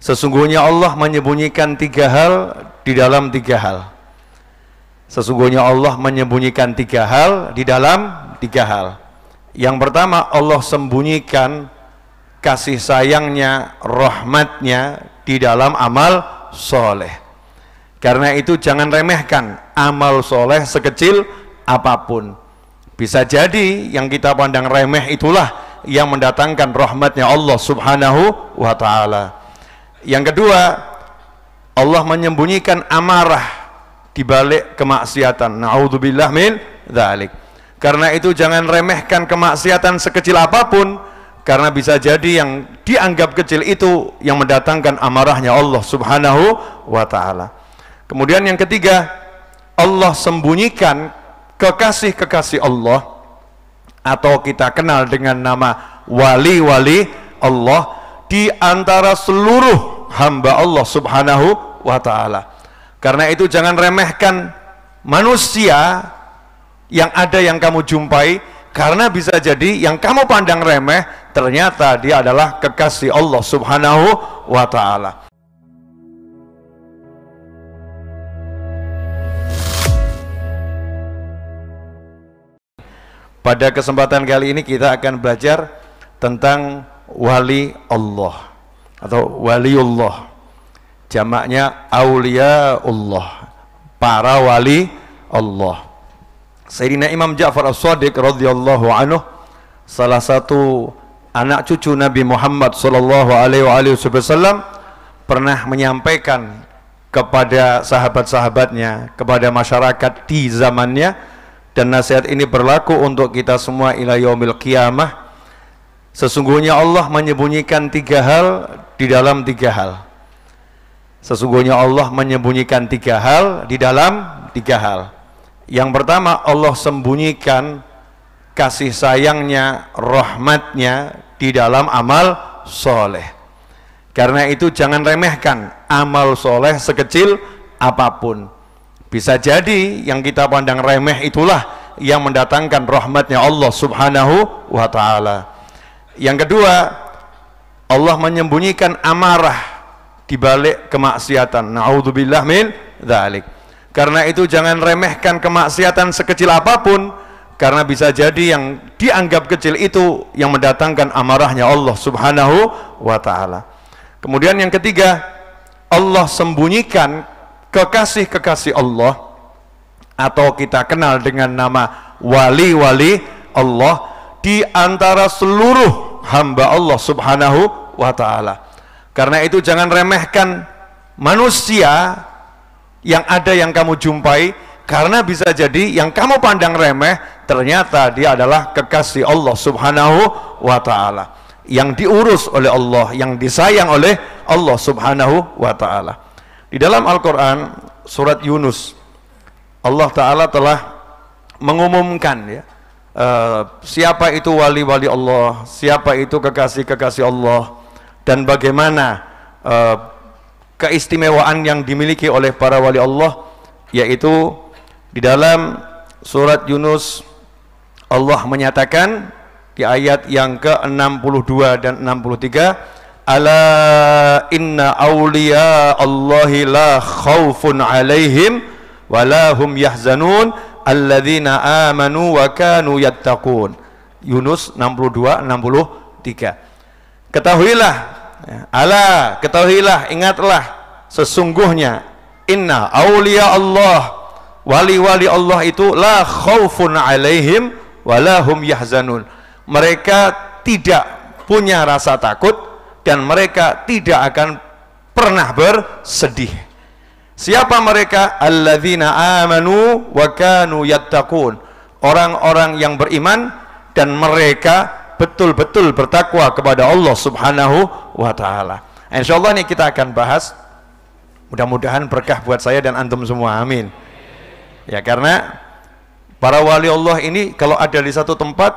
Sesungguhnya Allah menyembunyikan 3 hal di dalam 3 hal. Sesungguhnya Allah menyembunyikan 3 hal di dalam 3 hal. Yang pertama, Allah sembunyikan kasih sayangnya, rahmatnya di dalam amal soleh. Karena itu jangan remehkan amal soleh sekecil apapun. Bisa jadi yang kita pandang remeh itulah yang mendatangkan rahmatnya Allah subhanahu wa ta'ala. Yang kedua, Allah menyembunyikan amarah di balik kemaksiatan. Na'udzubillah min dzalik. Karena itu jangan remehkan kemaksiatan sekecil apapun, karena bisa jadi yang dianggap kecil itu yang mendatangkan amarahnya Allah subhanahu wa ta'ala. Kemudian yang ketiga, Allah sembunyikan kekasih-kekasih Allah, atau kita kenal dengan nama wali-wali Allah, di antara seluruh hamba Allah subhanahu wa ta'ala. Karena itu jangan remehkan manusia yang ada yang kamu jumpai, karena bisa jadi yang kamu pandang remeh ternyata dia adalah kekasih Allah subhanahu wa ta'ala. Pada kesempatan kali ini kita akan belajar tentang wali Allah atau waliullah, jamaknya auliaullah, para wali Allah. Sayyidina Imam Ja'far As-Shadiq radhiyallahu anhu, salah satu anak cucu Nabi Muhammad sallallahu alaihi wasallam, pernah menyampaikan kepada sahabat-sahabatnya, kepada masyarakat di zamannya, dan nasihat ini berlaku untuk kita semua ila yaumil qiyamah. Sesungguhnya Allah menyembunyikan 3 hal di dalam 3 hal. Sesungguhnya Allah menyembunyikan 3 hal di dalam 3 hal. Yang pertama, Allah sembunyikan kasih sayangnya, rahmatnya di dalam amal soleh. Karena itu jangan remehkan amal soleh sekecil apapun. Bisa jadi yang kita pandang remeh itulah yang mendatangkan rahmatnya Allah subhanahu wa ta'ala. Yang kedua, Allah menyembunyikan amarah di balik kemaksiatan. Na'udzubillah min dzalik. Karena itu jangan remehkan kemaksiatan sekecil apapun, karena bisa jadi yang dianggap kecil itu yang mendatangkan amarahnya Allah subhanahu wa ta'ala. Kemudian yang ketiga, Allah sembunyikan kekasih-kekasih Allah, atau kita kenal dengan nama wali-wali Allah, di antara seluruh hamba Allah subhanahu wa ta'ala. Karena itu jangan remehkan manusia yang ada yang kamu jumpai, karena bisa jadi yang kamu pandang remeh ternyata dia adalah kekasih Allah subhanahu wa ta'ala, yang diurus oleh Allah, yang disayang oleh Allah subhanahu wa ta'ala. Di dalam Al-Quran surat Yunus, Allah Ta'ala telah mengumumkan ya, siapa itu wali-wali Allah, siapa itu kekasih-kekasih Allah, dan bagaimana keistimewaan yang dimiliki oleh para wali Allah, yaitu di dalam surat Yunus Allah menyatakan di ayat yang ke-62 dan 63, ala inna awliya Allahi la khawfun alaihim walahum yahzanun alladzina amanu wa kanu yattaqun. Yunus 62-63. Ketahuilah, ala, ketahuilah, ingatlah, sesungguhnya inna awliya Allah, wali-wali Allah itu la khawfun alaihim walahum yahzanun, mereka tidak punya rasa takut dan mereka tidak akan pernah bersedih. Siapa mereka? Alladzina amanu wa kanu yattaqun, orang-orang yang beriman dan mereka betul-betul bertakwa kepada Allah subhanahu wa ta'ala. Insyaallah ini kita akan bahas, mudah-mudahan berkah buat saya dan antum semua, amin. Ya, karena para wali Allah ini kalau ada di satu tempat,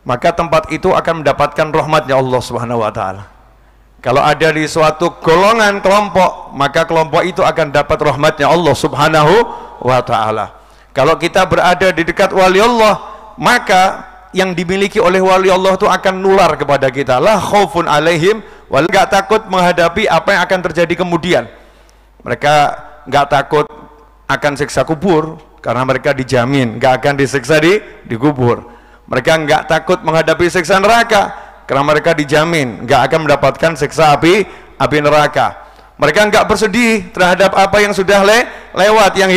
maka tempat itu akan mendapatkan rahmatnya Allah subhanahu wa ta'ala. Kalau ada di suatu golongan kelompok, maka kelompok itu akan dapat rahmatnya Allah subhanahu wa ta'ala. Kalau kita berada di dekat wali Allah, maka yang dimiliki oleh wali Allah itu akan nular kepada kita. La khaufun alaihim Wali nggak takut menghadapi apa yang akan terjadi kemudian. Mereka nggak takut akan siksa kubur karena mereka dijamin nggak akan disiksa di kubur. Mereka nggak takut menghadapi siksa neraka karena mereka dijamin nggak akan mendapatkan siksa api neraka. Mereka nggak bersedih terhadap apa yang sudah lewat, yang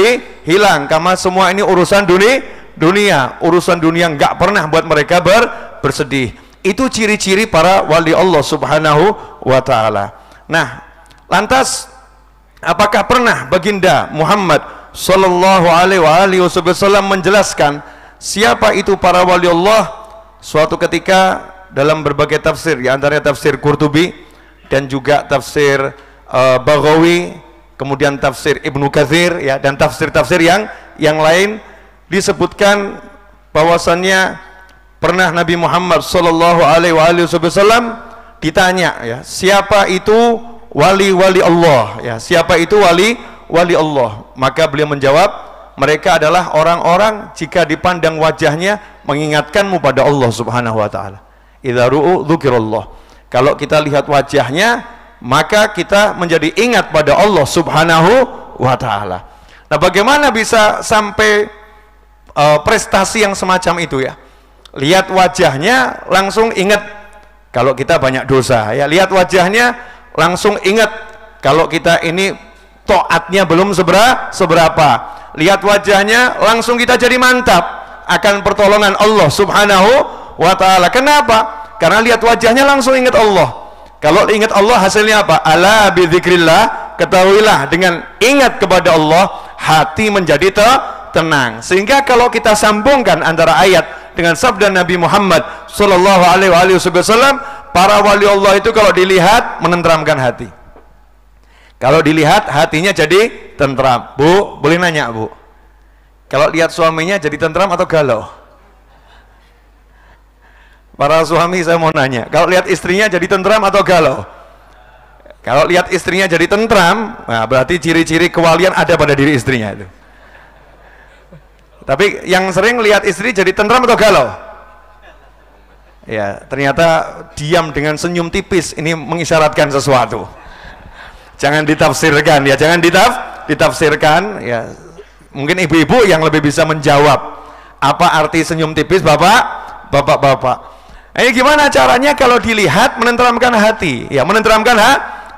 hilang, karena semua ini urusan dunia, urusan dunia nggak pernah buat mereka bersedih. Itu ciri-ciri para wali Allah Subhanahu wa Ta'ala. Nah, lantas apakah pernah baginda Muhammad Sallallahu Alaihi Wasallam menjelaskan siapa itu para wali Allah? Suatu ketika dalam berbagai tafsir, di antaranya tafsir Qurtubi dan juga tafsir Baghawi, kemudian tafsir Ibnu Katsir, ya, dan tafsir-tafsir yang lain, disebutkan bahwasannya pernah Nabi Muhammad Sallallahu Alaihi Wasallam ditanya, ya, siapa itu wali-wali Allah, ya, siapa itu wali Allah? Maka beliau menjawab, mereka adalah orang-orang jika dipandang wajahnya mengingatkanmu pada Allah Subhanahu wa Ta'ala. Idza ru'u dzukirallah. Kalau kita lihat wajahnya, maka kita menjadi ingat pada Allah Subhanahu wa Ta'ala. Nah, bagaimana bisa sampai prestasi yang semacam itu, ya? Lihat wajahnya langsung ingat kalau kita banyak dosa, ya. Lihat wajahnya langsung ingat kalau kita ini taatnya belum seberapa. Lihat wajahnya langsung kita jadi mantap akan pertolongan Allah Subhanahu wa Ta'ala. Kenapa? Karena lihat wajahnya langsung ingat Allah. Kalau ingat Allah hasilnya apa? Ala bidzikrillah, ketahuilah dengan ingat kepada Allah hati menjadi tenang. Sehingga kalau kita sambungkan antara ayat dengan sabda Nabi Muhammad Sallallahu Alaihi Wasallam, para wali Allah itu kalau dilihat menenteramkan hati. Kalau dilihat hatinya jadi tentram. Bu, boleh nanya, Bu? Kalau lihat suaminya jadi tentram atau galau? Para suami saya mau nanya, kalau lihat istrinya jadi tentram atau galau? Kalau lihat istrinya jadi tentram, nah berarti ciri-ciri kewalian ada pada diri istrinya itu. Tapi yang sering lihat istri jadi tentram atau galau? Ya, ternyata diam dengan senyum tipis ini mengisyaratkan sesuatu. Jangan ditafsirkan, ya, jangan ditafsirkan, ya. Mungkin ibu-ibu yang lebih bisa menjawab apa arti senyum tipis, bapak-bapak. Ini gimana caranya kalau dilihat menenteramkan hati? Ya, menenteramkan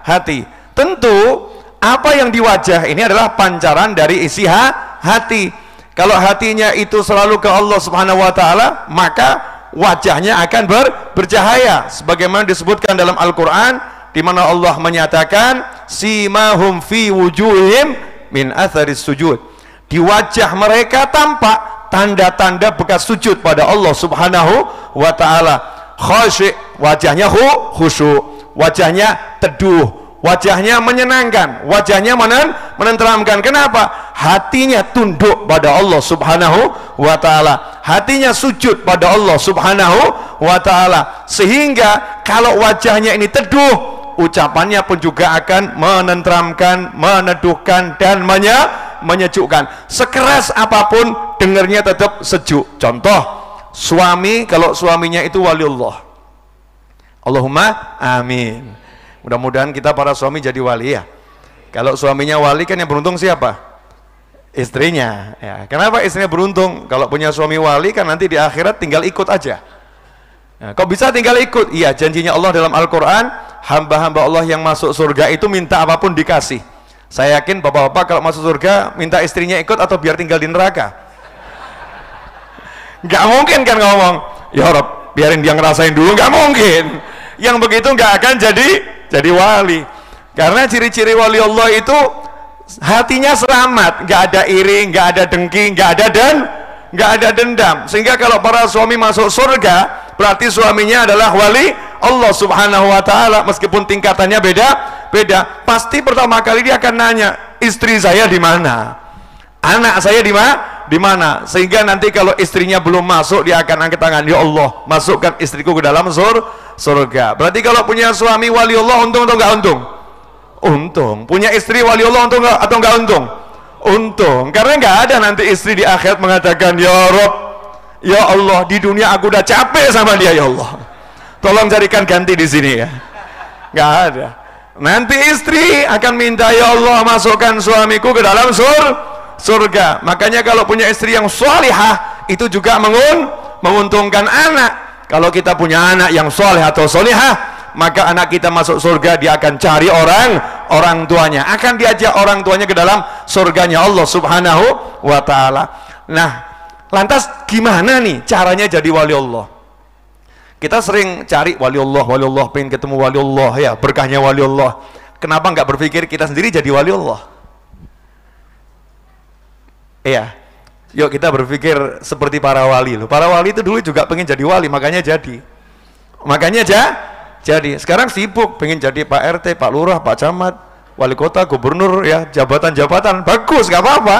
hati. Tentu apa yang di wajah ini adalah pancaran dari isi hati. Kalau hatinya itu selalu ke Allah Subhanahu wa Ta'ala, maka wajahnya akan bercahaya sebagaimana disebutkan dalam Al-Qur'an, di mana Allah menyatakan simahum fi wujuhim min atharis sujud. Di wajah mereka tampak tanda-tanda bekas sujud pada Allah Subhanahu wa Ta'ala. Khasyi', wajahnya khusyuk, wajahnya teduh, wajahnya menyenangkan, wajahnya menenteramkan. Kenapa? Hatinya tunduk pada Allah Subhanahu wa Ta'ala, hatinya sujud pada Allah Subhanahu wa Ta'ala, sehingga kalau wajahnya ini teduh, ucapannya pun juga akan menenteramkan, meneduhkan, dan menyejukkan. Sekeras apapun dengarnya tetap sejuk. Contoh, suami kalau suaminya itu waliullah, Allahumma amin. Mudah-mudahan kita para suami jadi wali, ya. Kalau suaminya wali kan yang beruntung siapa? Istrinya, ya. Kenapa istrinya beruntung? Kalau punya suami wali kan nanti di akhirat tinggal ikut aja. Nah, kok bisa tinggal ikut? Iya, janjinya Allah dalam Al-Quran, hamba-hamba Allah yang masuk surga itu minta apapun dikasih. Saya yakin bapak-bapak kalau masuk surga minta istrinya ikut atau biar tinggal di neraka? Nggak mungkin kan ngomong, ya Rob, biarin dia ngerasain dulu. Nggak mungkin. Yang begitu nggak akan jadi wali. Karena ciri-ciri wali Allah itu hatinya selamat, nggak ada iri, nggak ada dengki, nggak ada dendam. Sehingga kalau para suami masuk surga, berarti suaminya adalah wali Allah Subhanahu wa Ta'ala, meskipun tingkatannya beda. Pasti pertama kali dia akan nanya, istri saya di mana, anak saya di mana. Sehingga nanti kalau istrinya belum masuk, dia akan angkat tangan, ya Allah, masukkan istriku ke dalam surga. Berarti kalau punya suami wali Allah, untung atau enggak untung? Untung. Punya istri wali Allah, untung atau enggak untung? Untung. Karena enggak ada nanti istri di akhirat mengatakan, ya Rob, ya Allah, di dunia aku udah capek sama dia, ya Allah, tolong carikan ganti di sini, ya. Nggak ada. Nanti istri akan minta, ya Allah masukkan suamiku ke dalam surga. Makanya kalau punya istri yang sholihah itu juga menguntungkan anak. Kalau kita punya anak yang sholih atau sholihah, maka anak kita masuk surga, dia akan cari orang tuanya, akan diajak orang tuanya ke dalam surganya Allah Subhanahu wa ta'ala. Nah, lantas gimana nih caranya jadi wali Allah? Kita sering cari wali Allah, pengen ketemu wali Allah, ya berkahnya wali Allah. Kenapa nggak berpikir kita sendiri jadi wali Allah? Iya, yuk kita berpikir seperti para wali loh. Para wali itu dulu juga pengen jadi wali, makanya jadi. Jadi sekarang sibuk pengen jadi Pak RT, Pak Lurah, Pak Camat, wali kota, gubernur, ya jabatan-jabatan bagus, nggak apa-apa.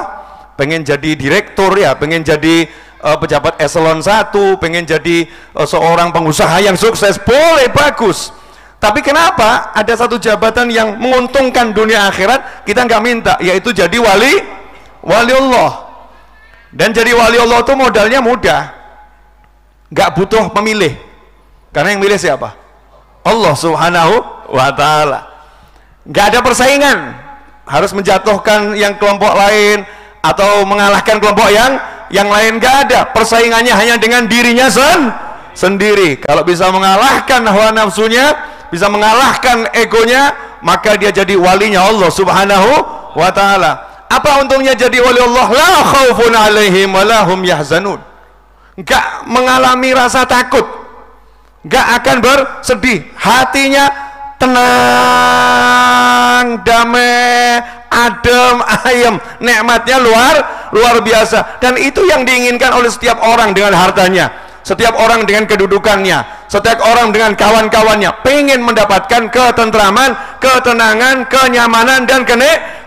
Pengen jadi direktur, ya pengen jadi pejabat eselon 1, pengen jadi seorang pengusaha yang sukses, boleh, bagus. Tapi kenapa ada satu jabatan yang menguntungkan dunia akhirat kita nggak minta, yaitu jadi wali Allah. Dan jadi wali Allah itu modalnya mudah, nggak butuh pemilih, karena yang milih siapa? Allah Subhanahu wa ta'ala. Nggak ada persaingan, harus menjatuhkan yang kelompok lain atau mengalahkan kelompok yang lain. Nggak ada persaingannya, hanya dengan dirinya sendiri. Kalau bisa mengalahkan hawa nafsunya, bisa mengalahkan egonya, maka dia jadi walinya Allah Subhanahu wa ta'ala. Apa untungnya jadi wali Allah? La khaufun alaihim wa lahum yahzanun. Nggak mengalami rasa takut, nggak akan bersedih, hatinya tenang, damai, adem, ayem, nikmatnya luar biasa. Dan itu yang diinginkan oleh setiap orang dengan hartanya, setiap orang dengan kedudukannya, setiap orang dengan kawan-kawannya, pengen mendapatkan ketentraman, ketenangan, kenyamanan, dan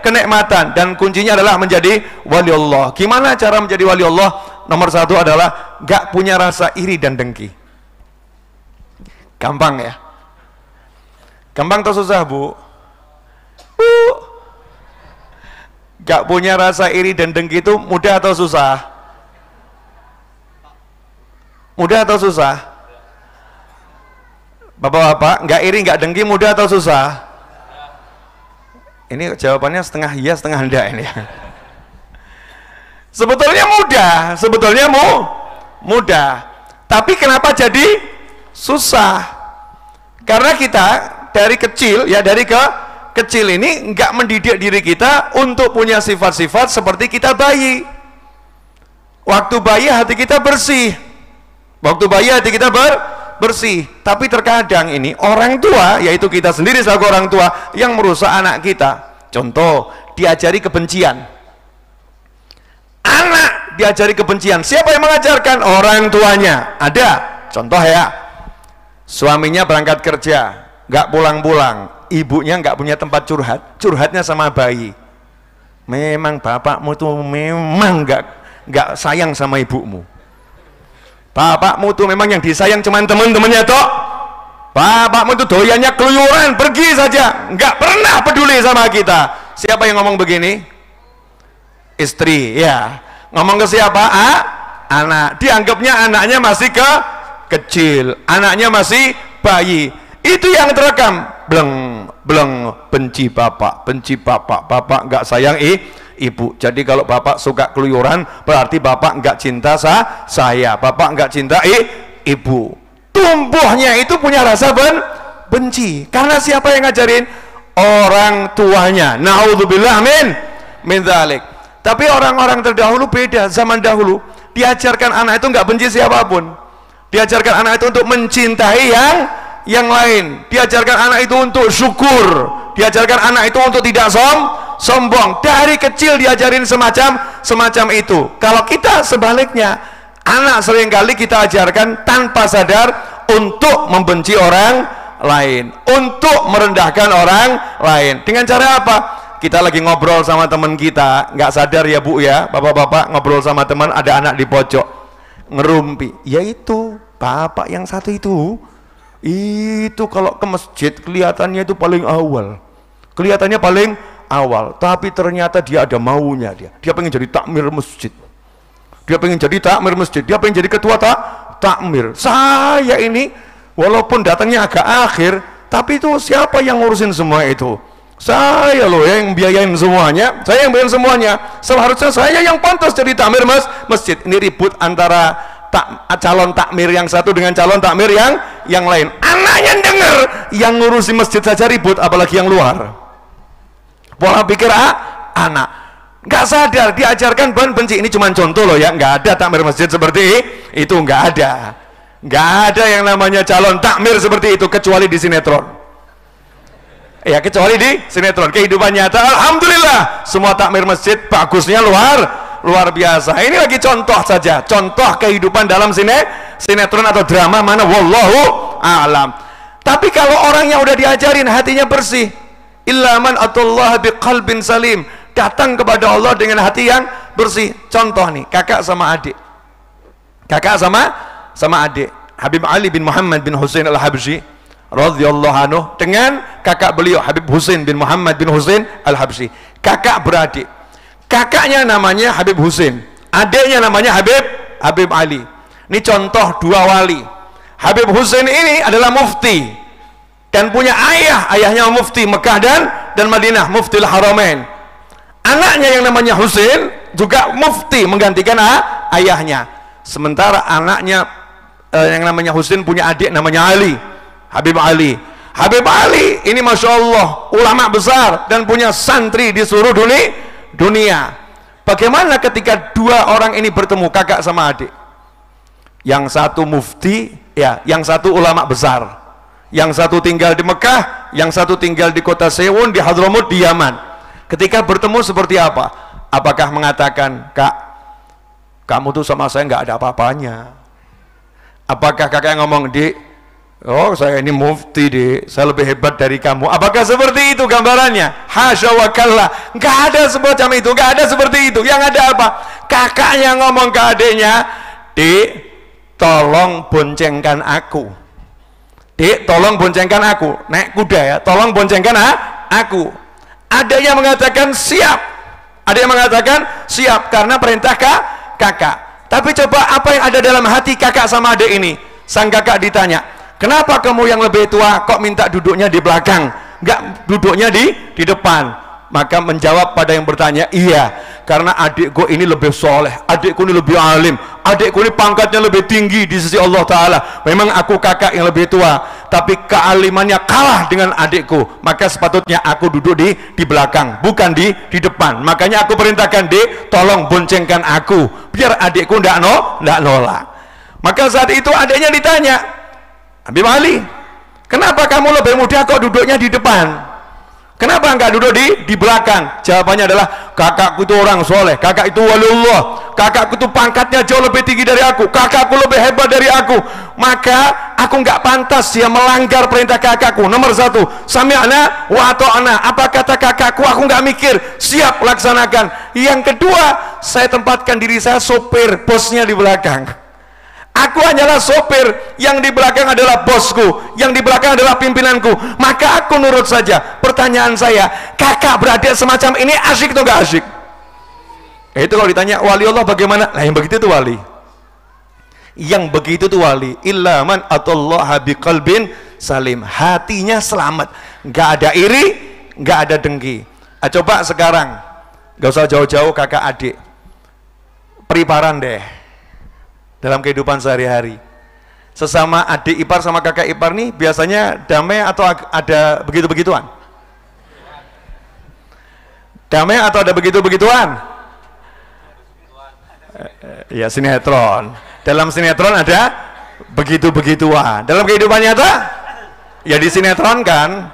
kenikmatan. Dan kuncinya adalah menjadi wali Allah. Gimana cara menjadi wali Allah? Nomor satu adalah gak punya rasa iri dan dengki. Gampang ya? Gampang atau susah, Bu? Gak punya rasa iri dan dengki itu mudah atau susah? Mudah atau susah? Bapak-bapak, gak iri, gak dengki, mudah atau susah? Ini jawabannya setengah iya, setengah enggak ini. Sebetulnya mudah. Tapi kenapa jadi susah? Karena kita dari kecil, ya dari kecil ini nggak mendidik diri kita untuk punya sifat-sifat seperti kita bayi. Waktu bayi hati kita bersih, bersih. Tapi terkadang ini orang tua, yaitu kita sendiri sebagai orang tua, yang merusak anak kita. Contoh, diajari kebencian. Anak diajari kebencian, siapa yang mengajarkan? Orang tuanya. Ada contoh ya, suaminya berangkat kerja, nggak pulang-pulang, ibunya nggak punya tempat curhatnya sama bayi. Memang bapakmu tuh memang nggak sayang sama ibumu. Bapakmu tuh memang yang disayang cuman teman-temannya toh. Bapakmu tuh doyannya keluyuran, pergi saja, nggak pernah peduli sama kita. Siapa yang ngomong begini? Istri, ya. Ngomong ke siapa? Anak. Dianggapnya anaknya masih kecil, anaknya masih bayi. Itu yang terekam. Bleng, benci bapak, bapak nggak sayang ibu. Jadi kalau bapak suka keluyuran, berarti bapak nggak cinta saya, bapak nggak cinta ibu. Tumbuhnya itu punya rasa benci. Karena siapa yang ngajarin? Orang tuanya. Naudzubillah min dzalik. Tapi orang-orang terdahulu beda. Zaman dahulu diajarkan anak itu nggak benci siapapun, diajarkan anak itu untuk mencintai yang lain, diajarkan anak itu untuk syukur, diajarkan anak itu untuk tidak sombong. Dari kecil diajarin semacam itu. Kalau kita sebaliknya, anak seringkali kita ajarkan tanpa sadar untuk membenci orang lain, untuk merendahkan orang lain. Dengan cara apa? Kita lagi ngobrol sama teman kita, nggak sadar ya Bu ya, bapak-bapak ngobrol sama teman, ada anak di pojok ngerumpi, yaitu bapak yang satu itu kalau ke masjid kelihatannya itu paling awal, tapi ternyata dia ada maunya, dia pengen jadi takmir masjid, dia pengen jadi ketua takmir. Saya ini walaupun datangnya agak akhir, Tapi itu siapa yang ngurusin semua itu? Saya loh yang biayain semuanya, saya yang biayain semuanya. Seharusnya saya yang pantas jadi takmir masjid. Ini ribut antara calon takmir yang satu dengan calon takmir yang lain. Anaknya dengar, yang ngurusi masjid saja ribut, apalagi yang luar. Pola pikir anak nggak sadar, diajarkan bahan benci. Ini cuma contoh loh ya, nggak ada takmir masjid seperti itu, nggak ada yang namanya calon takmir seperti itu kecuali di sinetron. Ya, kecuali di sinetron. Kehidupan nyata alhamdulillah semua takmir masjid bagusnya luar biasa. Ini lagi contoh saja, contoh kehidupan dalam sinetron atau drama mana wallahu a'lam. Tapi kalau orang yang udah diajarin hatinya bersih, illa man atallaha biqalbin salim, datang kepada Allah dengan hati yang bersih. Contoh nih, kakak sama adik, Habib Ali bin Muhammad bin Husain al-Habsyi radhiyallahu anhu dengan kakak beliau Habib Husain bin Muhammad bin Husain al-Habsyi, kakak beradik. Kakaknya namanya Habib Husain, adiknya namanya Habib Ali. Ini contoh dua wali. Habib Husain ini adalah mufti dan punya ayahnya mufti Mekah dan Madinah, Muftil Haramain. Anaknya yang namanya Husain juga mufti menggantikan ayahnya. Sementara anaknya yang namanya Husain punya adik namanya Ali, Habib Ali. Habib Ali ini Masya Allah ulama besar dan punya santri di seluruh dunia. Bagaimana ketika dua orang ini bertemu, kakak sama adik? Yang satu mufti, ya, yang satu ulama besar. Yang satu tinggal di Mekah, yang satu tinggal di kota Sewun, di Hadramut, di Yaman. Ketika bertemu seperti apa? Apakah mengatakan, kak, kamu tuh sama saya nggak ada apa-apanya? Apakah kakak ngomong, dik, oh saya ini mufti dik, saya lebih hebat dari kamu? Apakah seperti itu gambarannya? Hasya wa kalla, nggak ada semacam itu, nggak ada seperti itu. Yang ada apa? Kakaknya ngomong ke adiknya, dik, tolong boncengkan aku. Dik, tolong boncengkan aku. Naik kuda ya, tolong boncengkan aku. Adiknya mengatakan siap. Adiknya mengatakan siap karena perintah kakak. Tapi coba apa yang ada dalam hati kakak sama adik ini? Sang kakak ditanya, kenapa kamu yang lebih tua kok minta duduknya di belakang, nggak duduknya di depan? Maka menjawab pada yang bertanya, iya, karena adikku ini lebih soleh, adikku ini lebih alim, adikku ini pangkatnya lebih tinggi di sisi Allah Ta'ala. Memang aku kakak yang lebih tua, tapi kealimannya kalah dengan adikku, maka sepatutnya aku duduk di belakang, bukan di depan. Makanya aku perintahkan, dik, tolong boncengkan aku, biar adikku ndak nolak. Maka saat itu adiknya ditanya, Habib Ali, kenapa kamu lebih muda kok duduknya di depan? Kenapa enggak duduk di belakang? Jawabannya adalah, kakakku itu orang soleh, kakak itu waliullah, kakakku itu pangkatnya jauh lebih tinggi dari aku, kakakku lebih hebat dari aku, maka aku enggak pantas dia melanggar perintah kakakku. Nomor satu, sami'na wa ata'na, apa kata kakakku aku enggak mikir, siap laksanakan. Yang kedua, saya tempatkan diri saya sopir, bosnya di belakang. Aku hanyalah sopir, yang di belakang adalah bosku, yang di belakang adalah pimpinanku, maka aku nurut saja. Pertanyaan saya, kakak beradik semacam ini asyik atau enggak asyik? Itu kalau ditanya wali Allah bagaimana? Nah, yang begitu itu wali. Yang begitu itu wali. Illa man atallaha biqalbin salim, hatinya selamat, enggak ada iri, enggak ada dengki. Coba sekarang, enggak usah jauh-jauh kakak adik, periparan deh dalam kehidupan sehari-hari. Sesama adik ipar sama kakak ipar nih biasanya damai atau ada begitu-begituan? Damai atau ada begitu-begituan? Ya, sinetron. Dalam sinetron ada begitu-begituan. Dalam kehidupan nyata ya disinetronkan.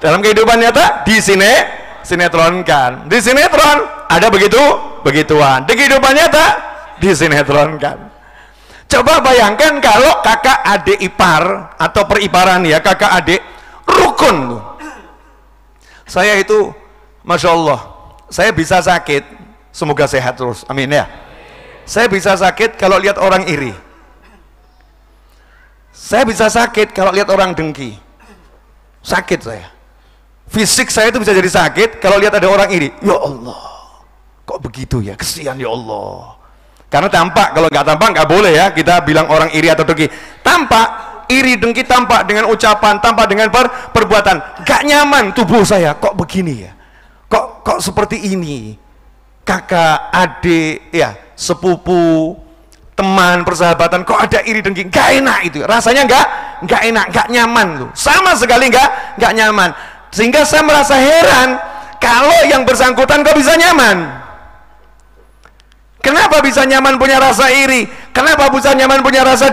Dalam kehidupan nyata sinetronkan. Di sinetron ada begitu-begituan. Di kehidupan nyata disinetronkan. Coba bayangkan kalau kakak adik ipar atau periparan ya, kakak adik rukun. Saya itu Masya Allah, saya bisa sakit, semoga sehat terus, amin ya. Saya bisa sakit kalau lihat orang iri. Saya bisa sakit kalau lihat orang dengki. Sakit saya. Fisik saya itu bisa jadi sakit kalau lihat ada orang iri. Ya Allah, kok begitu ya, kesian ya Allah. Karena tampak, kalau nggak tampak nggak boleh ya kita bilang orang iri atau dengki. Tampak, iri dengki tampak dengan ucapan, tampak dengan perbuatan. Gak nyaman tubuh saya, kok begini ya, kok seperti ini. Kakak, adik, ya, sepupu, teman, persahabatan, kok ada iri dengki, gak enak itu, rasanya gak enak, gak nyaman tuh, sama sekali gak nyaman. Sehingga saya merasa heran, kalau yang bersangkutan kok bisa nyaman. Kenapa bisa nyaman punya rasa iri? Kenapa bisa nyaman punya rasa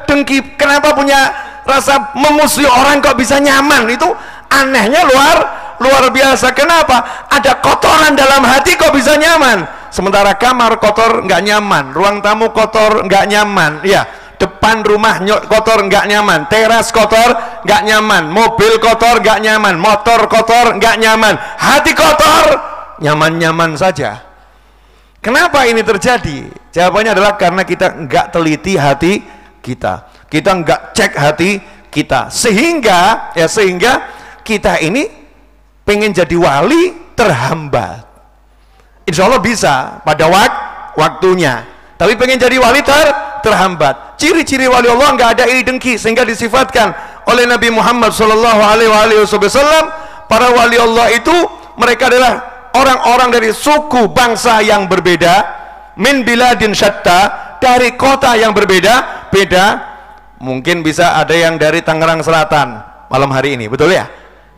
dengki? Kenapa punya rasa memusuhi orang kok bisa nyaman? Itu anehnya luar biasa. Kenapa? Ada kotoran dalam hati kok bisa nyaman. Sementara kamar kotor nggak nyaman, ruang tamu kotor nggak nyaman, ya, depan rumah kotor nggak nyaman, teras kotor nggak nyaman, mobil kotor nggak nyaman, motor kotor nggak nyaman, hati kotor nyaman-nyaman saja. Kenapa ini terjadi? Jawabannya adalah karena kita nggak teliti hati kita nggak cek hati kita, sehingga kita ini pengen jadi wali terhambat. Insya Allah bisa pada waktunya, tapi pengen jadi wali terhambat. Ciri-ciri wali Allah nggak ada iri dengki, sehingga disifatkan oleh Nabi Muhammad SAW, para wali Allah itu mereka adalah orang-orang dari suku bangsa yang berbeda, min biladin syatta, dari kota yang berbeda-beda. Mungkin bisa ada yang dari Tangerang Selatan malam hari ini, betul ya?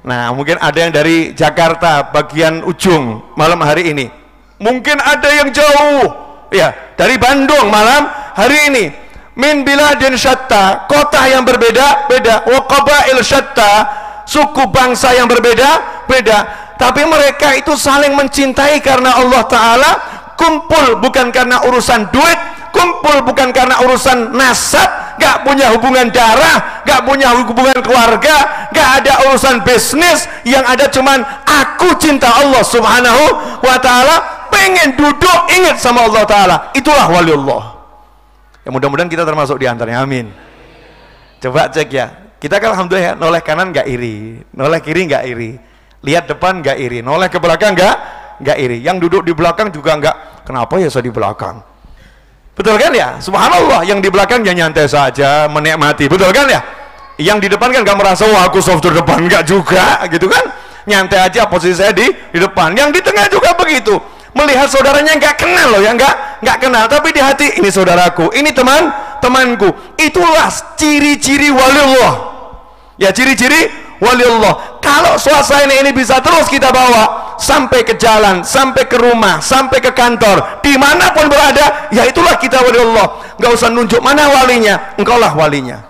Nah, mungkin ada yang dari Jakarta bagian ujung malam hari ini. Mungkin ada yang jauh, ya, dari Bandung malam hari ini. Min biladin syatta, kota yang berbeda-beda, wa qabail syatta, suku bangsa yang berbeda-beda. Tapi mereka itu saling mencintai karena Allah Ta'ala, kumpul bukan karena urusan duit, kumpul bukan karena urusan nasab, gak punya hubungan darah, gak punya hubungan keluarga, gak ada urusan bisnis, yang ada cuman aku cinta Allah Subhanahu wa Ta'ala, pengen duduk ingat sama Allah Ta'ala. Itulah wali Allah. Ya, mudah-mudahan kita termasuk diantaranya, amin. Coba cek ya, kita kan alhamdulillah ya, noleh kanan gak iri, noleh kiri gak iri, lihat depan nggak iri, noleh ke belakang nggak iri, yang duduk di belakang juga nggak, kenapa ya saya di belakang, betul kan ya? Subhanallah, yang di belakang ya nyantai saja, menikmati, betul kan ya? Yang di depan kan nggak merasa, wah aku soft depan, nggak juga, gitu kan? Nyantai aja, posisi saya di depan. Yang di tengah juga begitu, melihat saudaranya nggak kenal loh, ya nggak kenal, tapi di hati ini saudaraku, ini temanku. Itulah ciri-ciri wali Allah. Ya, ciri-ciri wali Allah. Kalau suasana ini bisa terus kita bawa sampai ke jalan, sampai ke rumah, sampai ke kantor, dimanapun berada, ya itulah kita wali Allah. Gak usah nunjuk mana walinya, engkaulah walinya.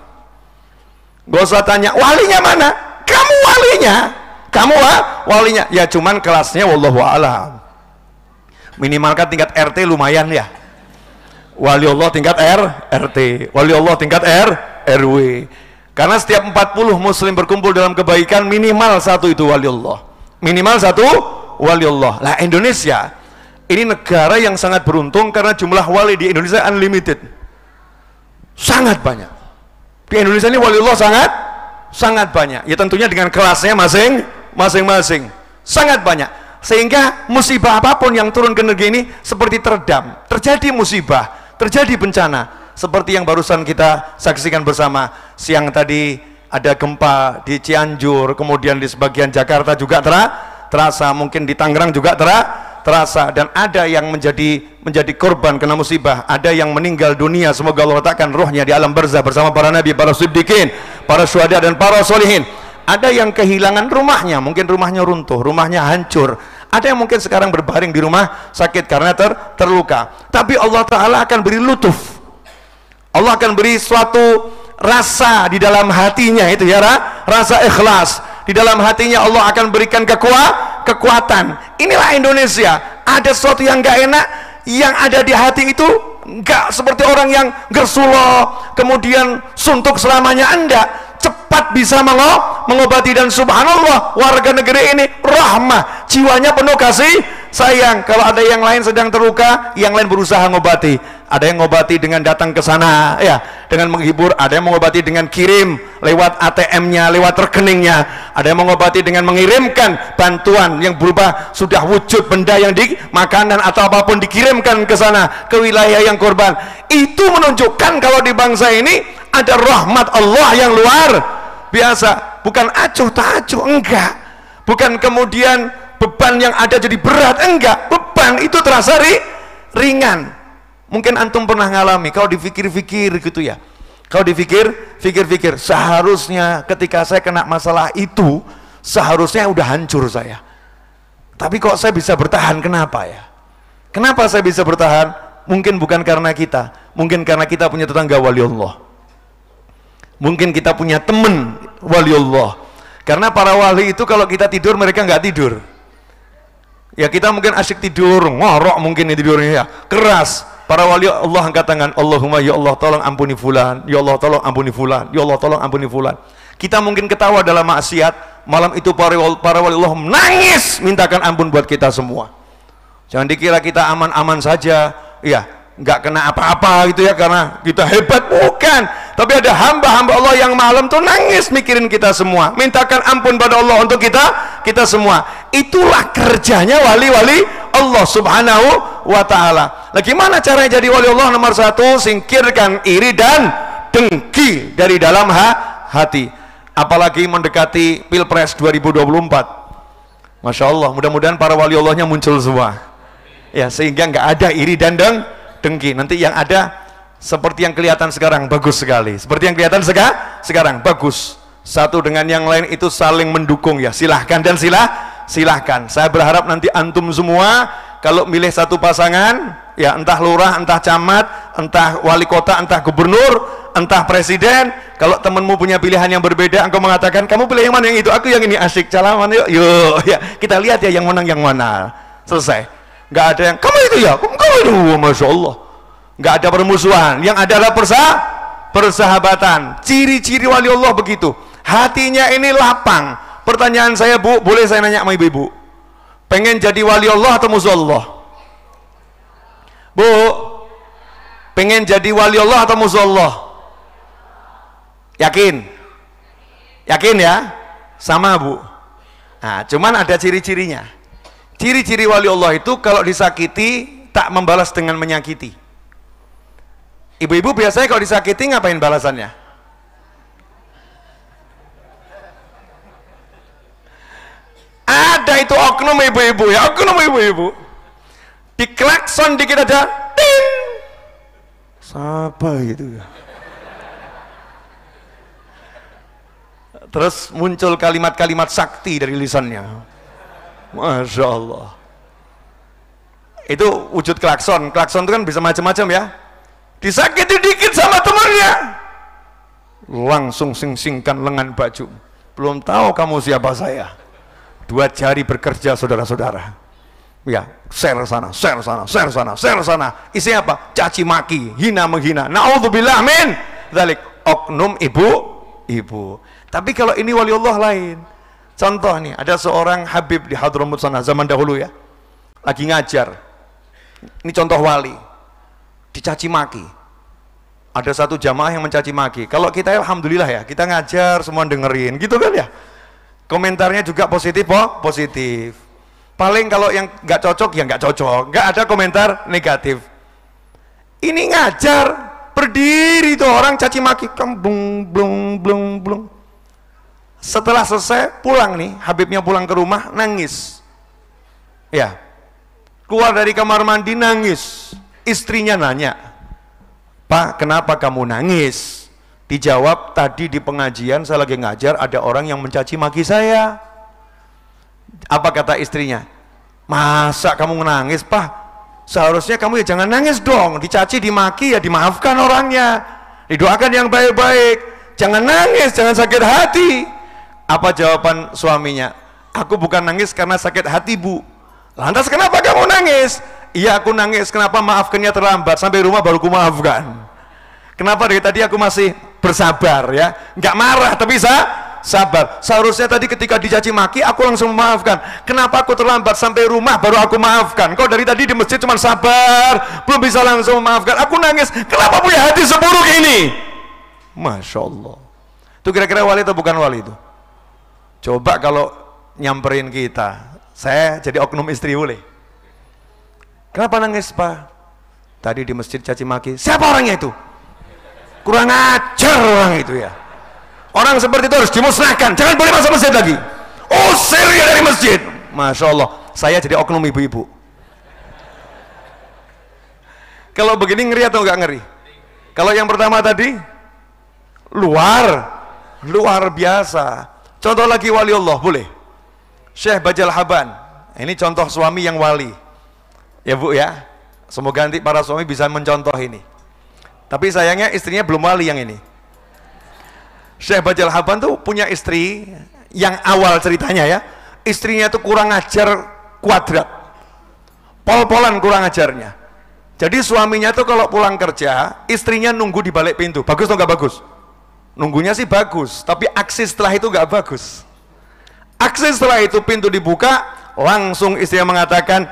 Gak usah tanya walinya mana, kamu walinya, kamu walinya. Ya cuman kelasnya wallahu a'lam. Minimalkan tingkat RT lumayan ya. Wali Allah tingkat RT, wali Allah tingkat RW. Karena setiap 40 muslim berkumpul dalam kebaikan, minimal satu itu wali Allah, minimal satu wali Allah. Lah, Indonesia ini negara yang sangat beruntung karena jumlah wali di Indonesia unlimited, sangat banyak. Di Indonesia ini wali Allah sangat banyak. Ya tentunya dengan kelasnya masing-masing, sangat banyak. Sehingga musibah apapun yang turun ke negeri ini seperti teredam. Terjadi musibah, terjadi bencana, seperti yang barusan kita saksikan bersama. Siang tadi ada gempa di Cianjur, kemudian di sebagian Jakarta juga terasa, mungkin di Tangerang juga terasa, dan ada yang menjadi korban kena musibah, ada yang meninggal dunia. Semoga Allah letakkan ruhnya di alam barzah bersama para nabi, para siddiqin, para syuhada dan para solihin. Ada yang kehilangan rumahnya, mungkin rumahnya runtuh, rumahnya hancur. Ada yang mungkin sekarang berbaring di rumah sakit karena terluka. Tapi Allah Ta'ala akan beri lutuf, Allah akan beri suatu rasa di dalam hatinya, itu ya, rasa ikhlas di dalam hatinya. Allah akan berikan kekuatan. Inilah Indonesia. Ada sesuatu yang gak enak, yang ada di hati itu gak seperti orang yang gersuloh kemudian suntuk selamanya, enggak, cepat bisa mengobati. Dan subhanallah, warga negeri ini rahmah, jiwanya penuh kasih sayang. Kalau ada yang lain sedang terluka, yang lain berusaha ngobati. Ada yang mengobati dengan datang ke sana, ya, dengan menghibur. Ada yang mengobati dengan kirim lewat ATM-nya, lewat rekeningnya. Ada yang mengobati dengan mengirimkan bantuan yang berupa sudah wujud benda yang di makanan atau apapun, dikirimkan ke sana, ke wilayah yang korban. Itu menunjukkan kalau di bangsa ini ada rahmat Allah yang luar biasa. Bukan acuh tak acuh, enggak. Bukan kemudian beban yang ada jadi berat, enggak. Beban itu terasa ringan. Mungkin antum pernah ngalami, kalau dipikir-pikir gitu ya, kalau dipikir-pikir, seharusnya ketika saya kena masalah itu, seharusnya udah hancur saya, tapi kok saya bisa bertahan. Kenapa ya? Kenapa saya bisa bertahan? Mungkin bukan karena kita, mungkin karena kita punya tetangga wali Allah, mungkin kita punya teman wali Allah. Karena para wali itu kalau kita tidur, mereka nggak tidur ya. Kita mungkin asyik tidur, ngorok mungkin tidurnya ya, keras. Para wali Allah angkat tangan, Allahumma ya Allah tolong ampuni fulan, ya Allah tolong ampuni fulan, ya Allah tolong ampuni fulan. Kita mungkin ketawa dalam maksiat, malam itu para wali Allah menangis mintakan ampun buat kita semua. Jangan dikira kita aman-aman saja ya, nggak kena apa-apa gitu ya, karena kita hebat, bukan. Tapi ada hamba-hamba Allah yang malam tuh nangis mikirin kita semua, mintakan ampun pada Allah untuk kita semua. Itulah kerjanya wali-wali Allah subhanahu wa ta'ala. Nah, gimana caranya jadi wali Allah? Nomor satu, singkirkan iri dan dengki dari dalam hati. Apalagi mendekati Pilpres 2024. Masya Allah, mudah-mudahan para wali Allahnya muncul semua ya, sehingga nggak ada iri dan dengki. Nanti yang ada seperti yang kelihatan sekarang, bagus sekali. Seperti yang kelihatan sekarang, bagus. Satu dengan yang lain itu saling mendukung ya. Silahkan dan silahkan. Saya berharap nanti antum semua kalau milih satu pasangan ya, entah lurah, entah camat, entah wali kota, entah gubernur, entah presiden, kalau temanmu punya pilihan yang berbeda, engkau mengatakan kamu pilih yang mana, yang itu, aku yang ini, asyik calaman, yuk ya, kita lihat ya yang menang yang mana. Selesai. Nggak ada yang kamu itu ya, kamu itu, masya Allah. Nggak ada permusuhan, yang ada adalah persahabatan. Ciri-ciri wali Allah begitu, hatinya ini lapang. Pertanyaan saya, Bu, boleh saya nanya sama ibu-ibu, pengen jadi wali Allah atau musuh Allah? Bu, pengen jadi wali Allah atau musuh Allah? Yakin? Yakin ya? Sama, Bu. Nah, cuman ada ciri-cirinya. Ciri-ciri wali Allah itu kalau disakiti tak membalas dengan menyakiti. Ibu-ibu biasanya kalau disakiti ngapain balasannya? Ada itu oknum ibu-ibu ya, oknum ibu-ibu. Diklakson dikit aja, ting. Siapa itu ya? Terus muncul kalimat-kalimat sakti dari lisannya. Masya Allah. Itu wujud klakson. Klakson itu kan bisa macam-macam ya. Disakiti dikit sama temannya, langsung sing-singkan lengan baju. Belum tahu kamu siapa saya. 2 jari bekerja saudara-saudara. Ya, share sana, share sana, share sana, share sana. Isinya apa? Caci maki, hina menghina. Naudzubillah min dzalik. Oknum ibu-ibu. Tapi kalau ini wali Allah lain. Contoh nih, ada seorang Habib di Hadramut sana zaman dahulu ya, lagi ngajar. Ini contoh wali, dicaci maki. Ada satu jamaah yang mencaci maki. Kalau kita alhamdulillah ya, kita ngajar semua dengerin, gitu kan ya. Komentarnya juga positif, positif. Paling kalau yang nggak cocok ya nggak cocok, nggak ada komentar negatif. Ini ngajar, berdiri tuh orang caci maki, blung blung blung blung. Setelah selesai pulang nih, Habibnya pulang ke rumah nangis. Ya, keluar dari kamar mandi nangis. Istrinya nanya, Pak, kenapa kamu nangis? Dijawab, tadi di pengajian saya lagi ngajar, ada orang yang mencaci maki saya. Apa kata istrinya? Masa kamu nangis, Pak? Seharusnya kamu ya jangan nangis dong. Dicaci, dimaki ya dimaafkan orangnya, didoakan yang baik-baik. Jangan nangis, jangan sakit hati. Apa jawaban suaminya? Aku bukan nangis karena sakit hati, Bu. Lantas kenapa kamu nangis? Iya, aku nangis. Kenapa maafkannya terlambat? Sampai rumah baru ku maafkan. Kenapa dari tadi aku masih bersabar ya? Nggak marah tapi sabar. Seharusnya tadi ketika dicaci maki aku langsung memaafkan. Kenapa aku terlambat sampai rumah baru aku maafkan? Kok dari tadi di masjid cuma sabar, belum bisa langsung memaafkan? Aku nangis. Kenapa punya hati seburuk ini? Masya Allah. Itu kira-kira wali atau bukan wali itu? Coba kalau nyamperin kita, saya jadi oknum istri boleh. Kenapa nangis, Pak? Tadi di masjid caci maki. Siapa orangnya itu? Kurang ajar orang itu ya. Orang seperti itu harus dimusnahkan, jangan boleh masuk masjid lagi. Usir dia dari masjid. Masya Allah, saya jadi oknum ibu-ibu. Kalau begini ngeri atau enggak ngeri? Kalau yang pertama tadi luar biasa. Contoh lagi wali Allah, boleh? Syekh Bajal Haban. Ini contoh suami yang wali. Ya Bu ya. Semoga nanti para suami bisa mencontoh ini. Tapi sayangnya istrinya belum wali yang ini. Syekh Bajal Haban tuh punya istri yang awal ceritanya ya, istrinya tuh kurang ajar kuadrat, pol-polan kurang ajarnya. Jadi suaminya tuh kalau pulang kerja, istrinya nunggu di balik pintu. Bagus atau nggak bagus? Nunggunya sih bagus, tapi aksi setelah itu nggak bagus. Aksi setelah itu pintu dibuka, langsung istrinya mengatakan,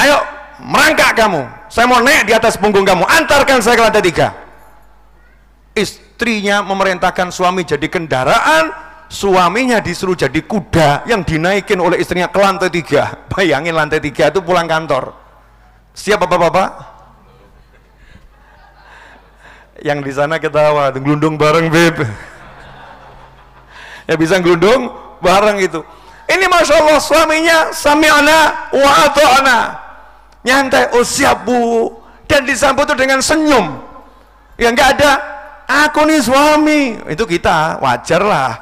ayo merangkak kamu, saya mau naik di atas punggung kamu, antarkan saya ke lantai 3. Istrinya memerintahkan suami jadi kendaraan, suaminya disuruh jadi kuda yang dinaikin oleh istrinya ke lantai 3. Bayangin lantai 3 itu pulang kantor. Siap bapak-bapak? Yang di sana ketawa, gelundung bareng beb. Ya bisa gelundung bareng itu. Ini Masya Allah suaminya sami'ana wa ata'ana. Nyantai, oh siap Bu. Dan disambut itu dengan senyum. Ya nggak ada, aku nih suami. Itu kita, wajar lah.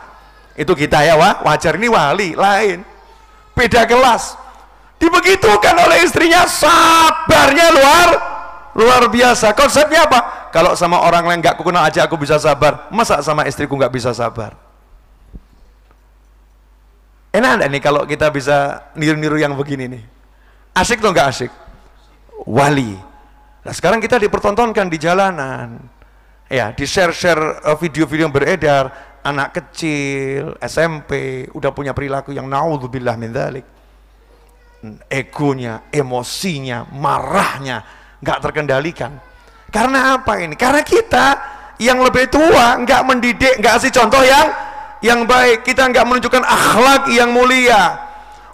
Itu kita ya wajar, ini wali, lain. Beda kelas. Dibegitukan oleh istrinya, sabarnya luar biasa. Konsepnya apa? Kalau sama orang lain nggak kenal aja aku bisa sabar, masa sama istriku nggak bisa sabar? Enak enggak nih kalau kita bisa niru-niru yang begini nih? Asik tuh nggak asik? Wali. Nah sekarang kita dipertontonkan di jalanan, ya di share-share video-video yang beredar, anak kecil SMP udah punya perilaku yang naudzubillah min dzalik, egonya, emosinya, marahnya nggak terkendalikan. Karena apa ini? Karena kita yang lebih tua nggak mendidik, nggak kasih contoh yang baik, kita nggak menunjukkan akhlak yang mulia.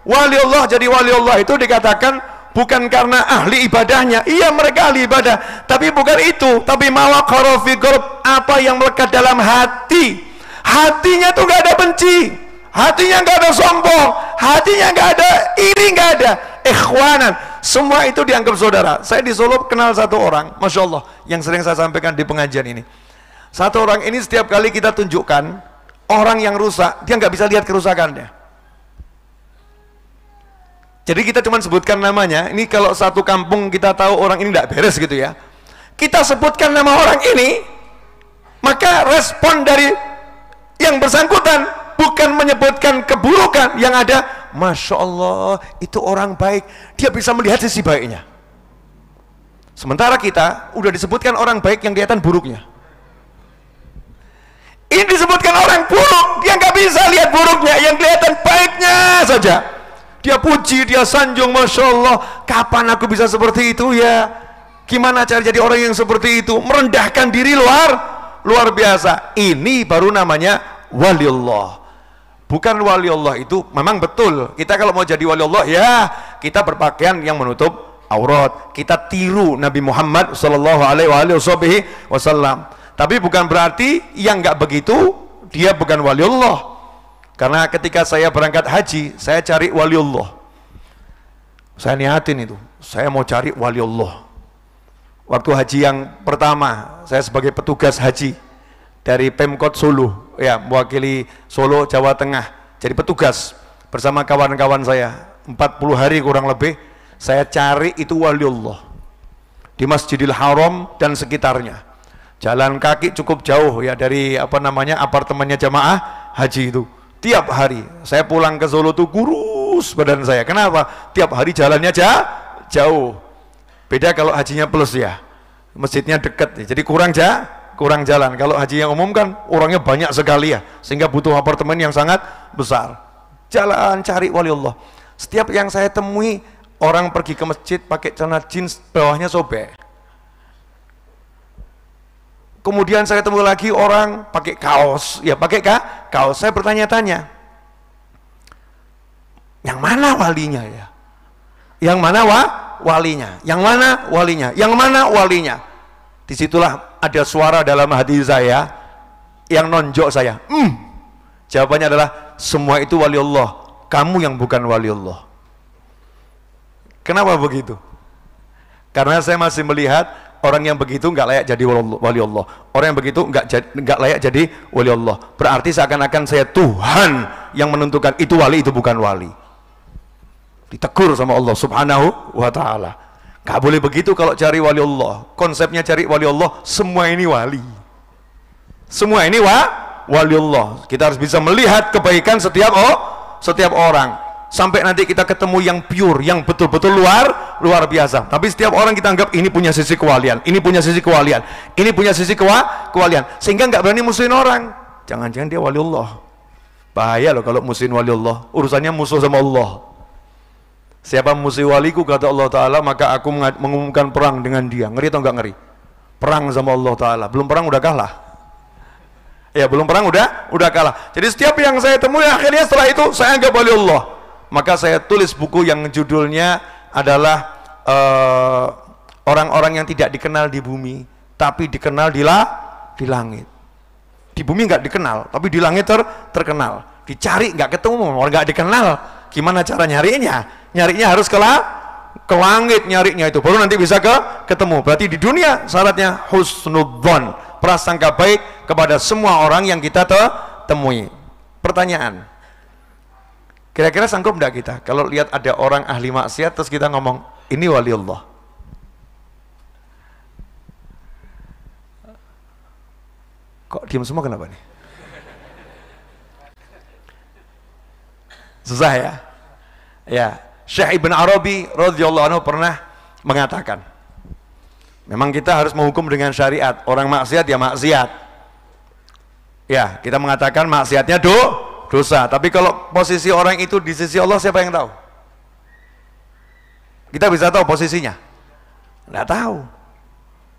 Wali Allah, jadi wali Allah itu dikatakan bukan karena ahli ibadahnya, iya mereka ahli ibadah, tapi bukan itu, tapi mawaqara fi qalb, apa yang melekat dalam hati. Hatinya tuh nggak ada benci, hatinya nggak ada sombong, hatinya nggak ada iri, nggak ada ikhwanan, semua itu dianggap saudara. Saya di Solo kenal satu orang, Masya Allah, yang sering saya sampaikan di pengajian ini. Satu orang ini setiap kali kita tunjukkan orang yang rusak, dia nggak bisa lihat kerusakannya. Jadi kita cuma sebutkan namanya. Ini kalau satu kampung kita tahu orang ini tidak beres gitu ya, kita sebutkan nama orang ini, maka respon dari yang bersangkutan bukan menyebutkan keburukan, yang ada Masya Allah itu orang baik, dia bisa melihat sisi baiknya. Sementara kita udah disebutkan orang baik yang kelihatan buruknya. Ini disebutkan orang buruk, dia nggak bisa lihat buruknya, yang kelihatan baiknya saja. Dia puji, dia sanjung, Masya Allah, kapan aku bisa seperti itu ya? Gimana cara jadi orang yang seperti itu? Merendahkan diri luar biasa. Ini baru namanya wali Allah. Bukan wali Allah itu, memang betul, kita kalau mau jadi wali Allah ya kita berpakaian yang menutup aurat, kita tiru Nabi Muhammad sallallahu alaihi wasallam. Tapi bukan berarti yang nggak begitu dia bukan wali Allah. Karena ketika saya berangkat haji, saya cari wali Allah. Saya niatin itu, saya mau cari wali Allah. Waktu haji yang pertama, saya sebagai petugas haji dari Pemkot Solo, ya mewakili Solo, Jawa Tengah, jadi petugas bersama kawan-kawan saya, 40 hari kurang lebih, saya cari itu wali Allah di Masjidil Haram dan sekitarnya. Jalan kaki cukup jauh ya dari apartemennya jamaah haji itu. Tiap hari saya pulang ke Solo tuh kurus badan saya. Kenapa? Tiap hari jalannya jauh. Beda kalau hajinya plus ya, masjidnya dekat, jadi kurang jalan. Kalau haji yang umum kan orangnya banyak sekali ya, sehingga butuh apartemen yang sangat besar. Jalan cari wali Allah. Setiap yang saya temui orang pergi ke masjid pakai celana jeans bawahnya sobek. Kemudian saya temui lagi orang pakai kaos, ya pakai kaos. Saya bertanya-tanya, yang mana walinya ya? Yang mana walinya? Yang mana walinya? Yang mana walinya? Disitulah ada suara dalam hati saya yang nonjok saya. Jawabannya adalah semua itu wali Allah, kamu yang bukan wali Allah. Kenapa begitu? Karena saya masih melihat orang yang begitu nggak layak jadi wali Allah. Orang yang begitu nggak layak jadi wali Allah. Berarti seakan-akan saya Tuhan yang menentukan itu wali, itu bukan wali. Ditegur sama Allah Subhanahu wa ta'ala. Gak boleh begitu kalau cari wali Allah. Konsepnya cari wali Allah, semua ini wali. Semua ini wali Allah. Kita harus bisa melihat kebaikan setiap orang. Sampai nanti kita ketemu yang pure, yang betul-betul luar biasa. Tapi setiap orang kita anggap ini punya sisi kewalian, ini punya sisi kewalian, ini punya sisi kewalian. Sehingga nggak berani musuhin orang. Jangan-jangan dia wali Allah. Bahaya loh kalau musuhin wali Allah. Urusannya musuh sama Allah. Siapa musuh waliku, kata Allah Ta'ala, maka aku mengumumkan perang dengan dia. Ngeri atau nggak ngeri? Perang sama Allah Ta'ala. Belum perang udah kalah. Ya belum perang udah kalah. Jadi setiap yang saya temui akhirnya setelah itu saya anggap wali Allah. Maka saya tulis buku yang judulnya adalah orang-orang yang tidak dikenal di bumi tapi dikenal di langit. Di bumi nggak dikenal tapi di langit terkenal. Dicari nggak ketemu, orang nggak dikenal. Gimana cara nyarinya? Nyarinya harus ke langit, nyarinya itu baru nanti bisa ketemu. Berarti di dunia syaratnya husnudzon, prasangka baik kepada semua orang yang kita temui. Pertanyaan, kira-kira sanggup enggak kita kalau lihat ada orang ahli maksiat terus kita ngomong ini wali Allah? Kok diam semua, kenapa nih? Susah ya? Ya, Syekh Ibn Arabi radhiyallahu anhu pernah mengatakan, memang kita harus menghukum dengan syariat. Orang maksiat ya maksiat. Ya, kita mengatakan maksiatnya dosa. Tapi kalau posisi orang itu di sisi Allah, siapa yang tahu? Kita bisa tahu posisinya? Nggak tahu.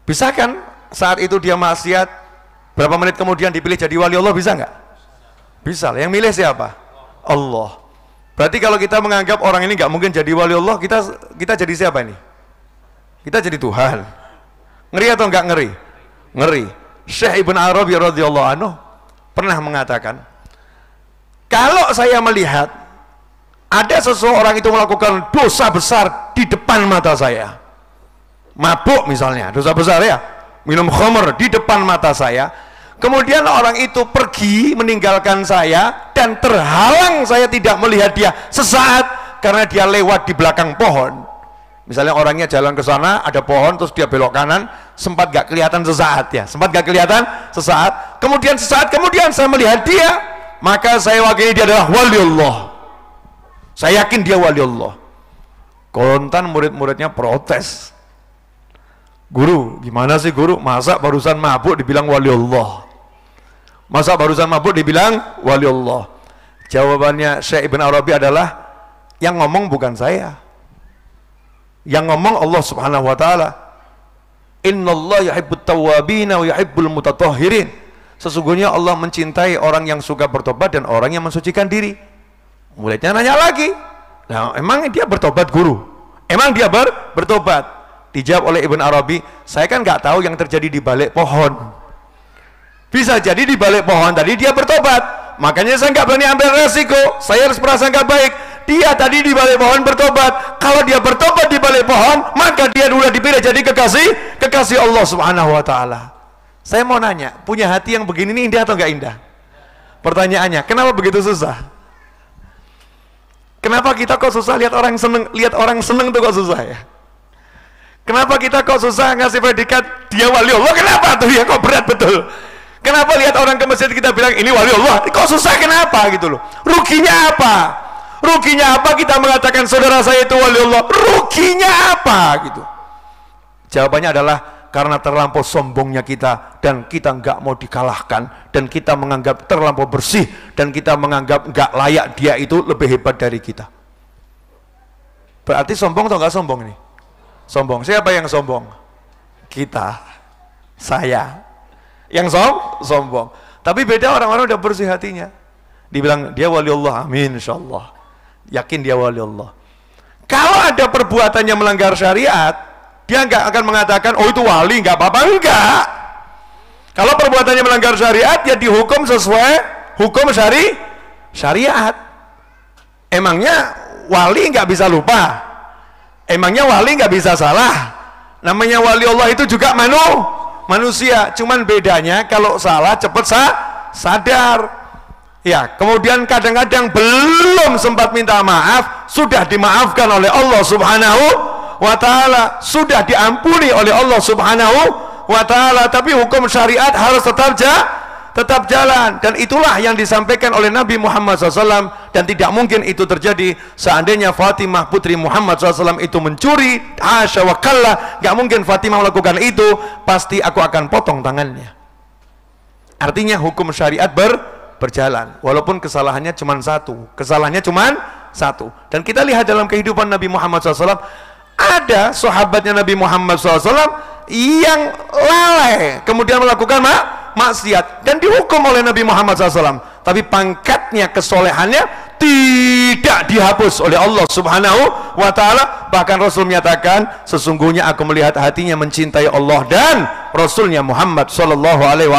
Bisa kan saat itu dia maksiat, berapa menit kemudian dipilih jadi wali Allah, bisa nggak? Bisa. Yang milih siapa? Allah. Berarti kalau kita menganggap orang ini nggak mungkin jadi wali Allah, kita jadi siapa ini? Kita jadi Tuhan. Ngeri atau nggak ngeri? Ngeri. Syekh Ibn Arabi radhiyallahu anhu pernah mengatakan, kalau saya melihat ada seseorang itu melakukan dosa besar di depan mata saya, mabuk misalnya, dosa besar ya, minum khamr di depan mata saya, kemudian orang itu pergi meninggalkan saya dan terhalang saya tidak melihat dia sesaat karena dia lewat di belakang pohon. Misalnya orangnya jalan ke sana, ada pohon, terus dia belok kanan, sempat gak kelihatan sesaat ya, sempat gak kelihatan sesaat, kemudian sesaat kemudian saya melihat dia, maka saya wakili dia adalah wali Allah. Saya yakin dia wali Allah. Kontan murid-muridnya protes. Guru, gimana sih guru? Masa barusan mabuk dibilang wali Allah? Masa barusan mabuk dibilang wali Allah? Jawabannya Syekh Ibn Arabi adalah, yang ngomong bukan saya, yang ngomong Allah Subhanahu wa ta'ala. Innallaha yuhibbut tawwabina wa yuhibbul mutatahhirin. Sesungguhnya Allah mencintai orang yang suka bertobat dan orang yang mensucikan diri. Muridnya nanya lagi, nah emang dia bertobat guru? Emang dia bertobat? Dijawab oleh Ibn Arabi, saya kan nggak tahu yang terjadi di balik pohon. Bisa jadi di balik pohon tadi dia bertobat, makanya saya nggak berani ambil resiko. Saya harus prasangka baik, dia tadi di balik pohon bertobat. Kalau dia bertobat di balik pohon, maka dia sudah dipilih jadi kekasih Allah Subhanahu wa ta'ala. Saya mau nanya, punya hati yang begini ini indah atau nggak indah? Pertanyaannya, kenapa begitu susah? Kenapa kita kok susah lihat orang seneng tuh kok susah ya? Kenapa kita kok susah ngasih predikat dia wali Allah? Kenapa tuh ya, kok berat betul? Kenapa lihat orang ke masjid kita bilang ini wali Allah? Kok susah, kenapa gitu loh? Ruginya apa? Ruginya apa kita mengatakan saudara saya itu wali Allah? Ruginya apa gitu? Jawabannya adalah karena terlampau sombongnya kita, dan kita nggak mau dikalahkan, dan kita menganggap terlampau bersih, dan kita menganggap nggak layak dia itu lebih hebat dari kita. Berarti sombong atau nggak sombong ini? Sombong. Siapa yang sombong? Kita, saya yang sombong. Tapi beda orang-orang udah bersih hatinya, dibilang dia wali Allah, amin insyaallah, yakin dia wali Allah. Kalau ada perbuatannya melanggar syariat, dia nggak akan mengatakan oh itu wali, nggak apa-apa, enggak. Kalau perbuatannya melanggar syariat, ya dihukum sesuai hukum syariat. Emangnya wali nggak bisa lupa? Emangnya wali nggak bisa salah? Namanya wali Allah itu juga manusia. Cuman bedanya kalau salah cepat sadar. Ya, kemudian kadang-kadang belum sempat minta maaf, sudah dimaafkan oleh Allah Subhanahu wa ta'ala, sudah diampuni oleh Allah Subhanahu wa ta'ala, tapi hukum syariat harus tetap jalan. Dan itulah yang disampaikan oleh Nabi Muhammad SAW, dan tidak mungkin itu terjadi seandainya Fatimah putri Muhammad SAW itu mencuri, hasya wa kalla, gak mungkin Fatimah melakukan itu, pasti aku akan potong tangannya. Artinya hukum syariat berjalan, walaupun kesalahannya cuma satu. Dan kita lihat dalam kehidupan Nabi Muhammad SAW, ada sahabatnya Nabi Muhammad SAW yang lalai kemudian melakukan maksiat dan dihukum oleh Nabi Muhammad SAW, tapi pangkatnya, kesolehannya tidak dihapus oleh Allah Subhanahu wa ta'ala. Bahkan Rasul menyatakan, sesungguhnya aku melihat hatinya mencintai Allah dan Rasulnya Muhammad sallallahu alaihi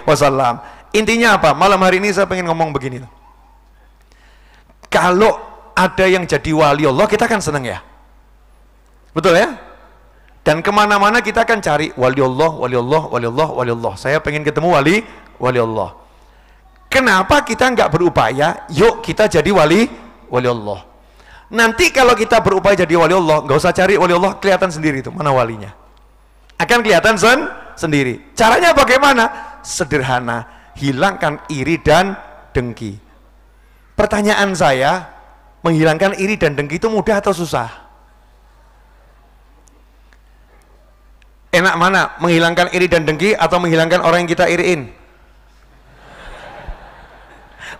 wasallam. Intinya apa? Malam hari ini saya pengen ngomong begini loh. Kalau ada yang jadi wali Allah, kita kan senang ya, betul ya? Dan kemana-mana kita akan cari wali Allah, wali Allah, wali Allah, wali Allah. Saya pengen ketemu wali Allah. Kenapa kita nggak berupaya? Yuk kita jadi wali Allah. Nanti kalau kita berupaya jadi wali Allah, nggak usah cari wali Allah, kelihatan sendiri itu mana walinya. Akan kelihatan sendiri. Caranya bagaimana? Sederhana, hilangkan iri dan dengki. Pertanyaan saya, menghilangkan iri dan dengki itu mudah atau susah? Enak mana? Menghilangkan iri dan dengki atau menghilangkan orang yang kita iriin?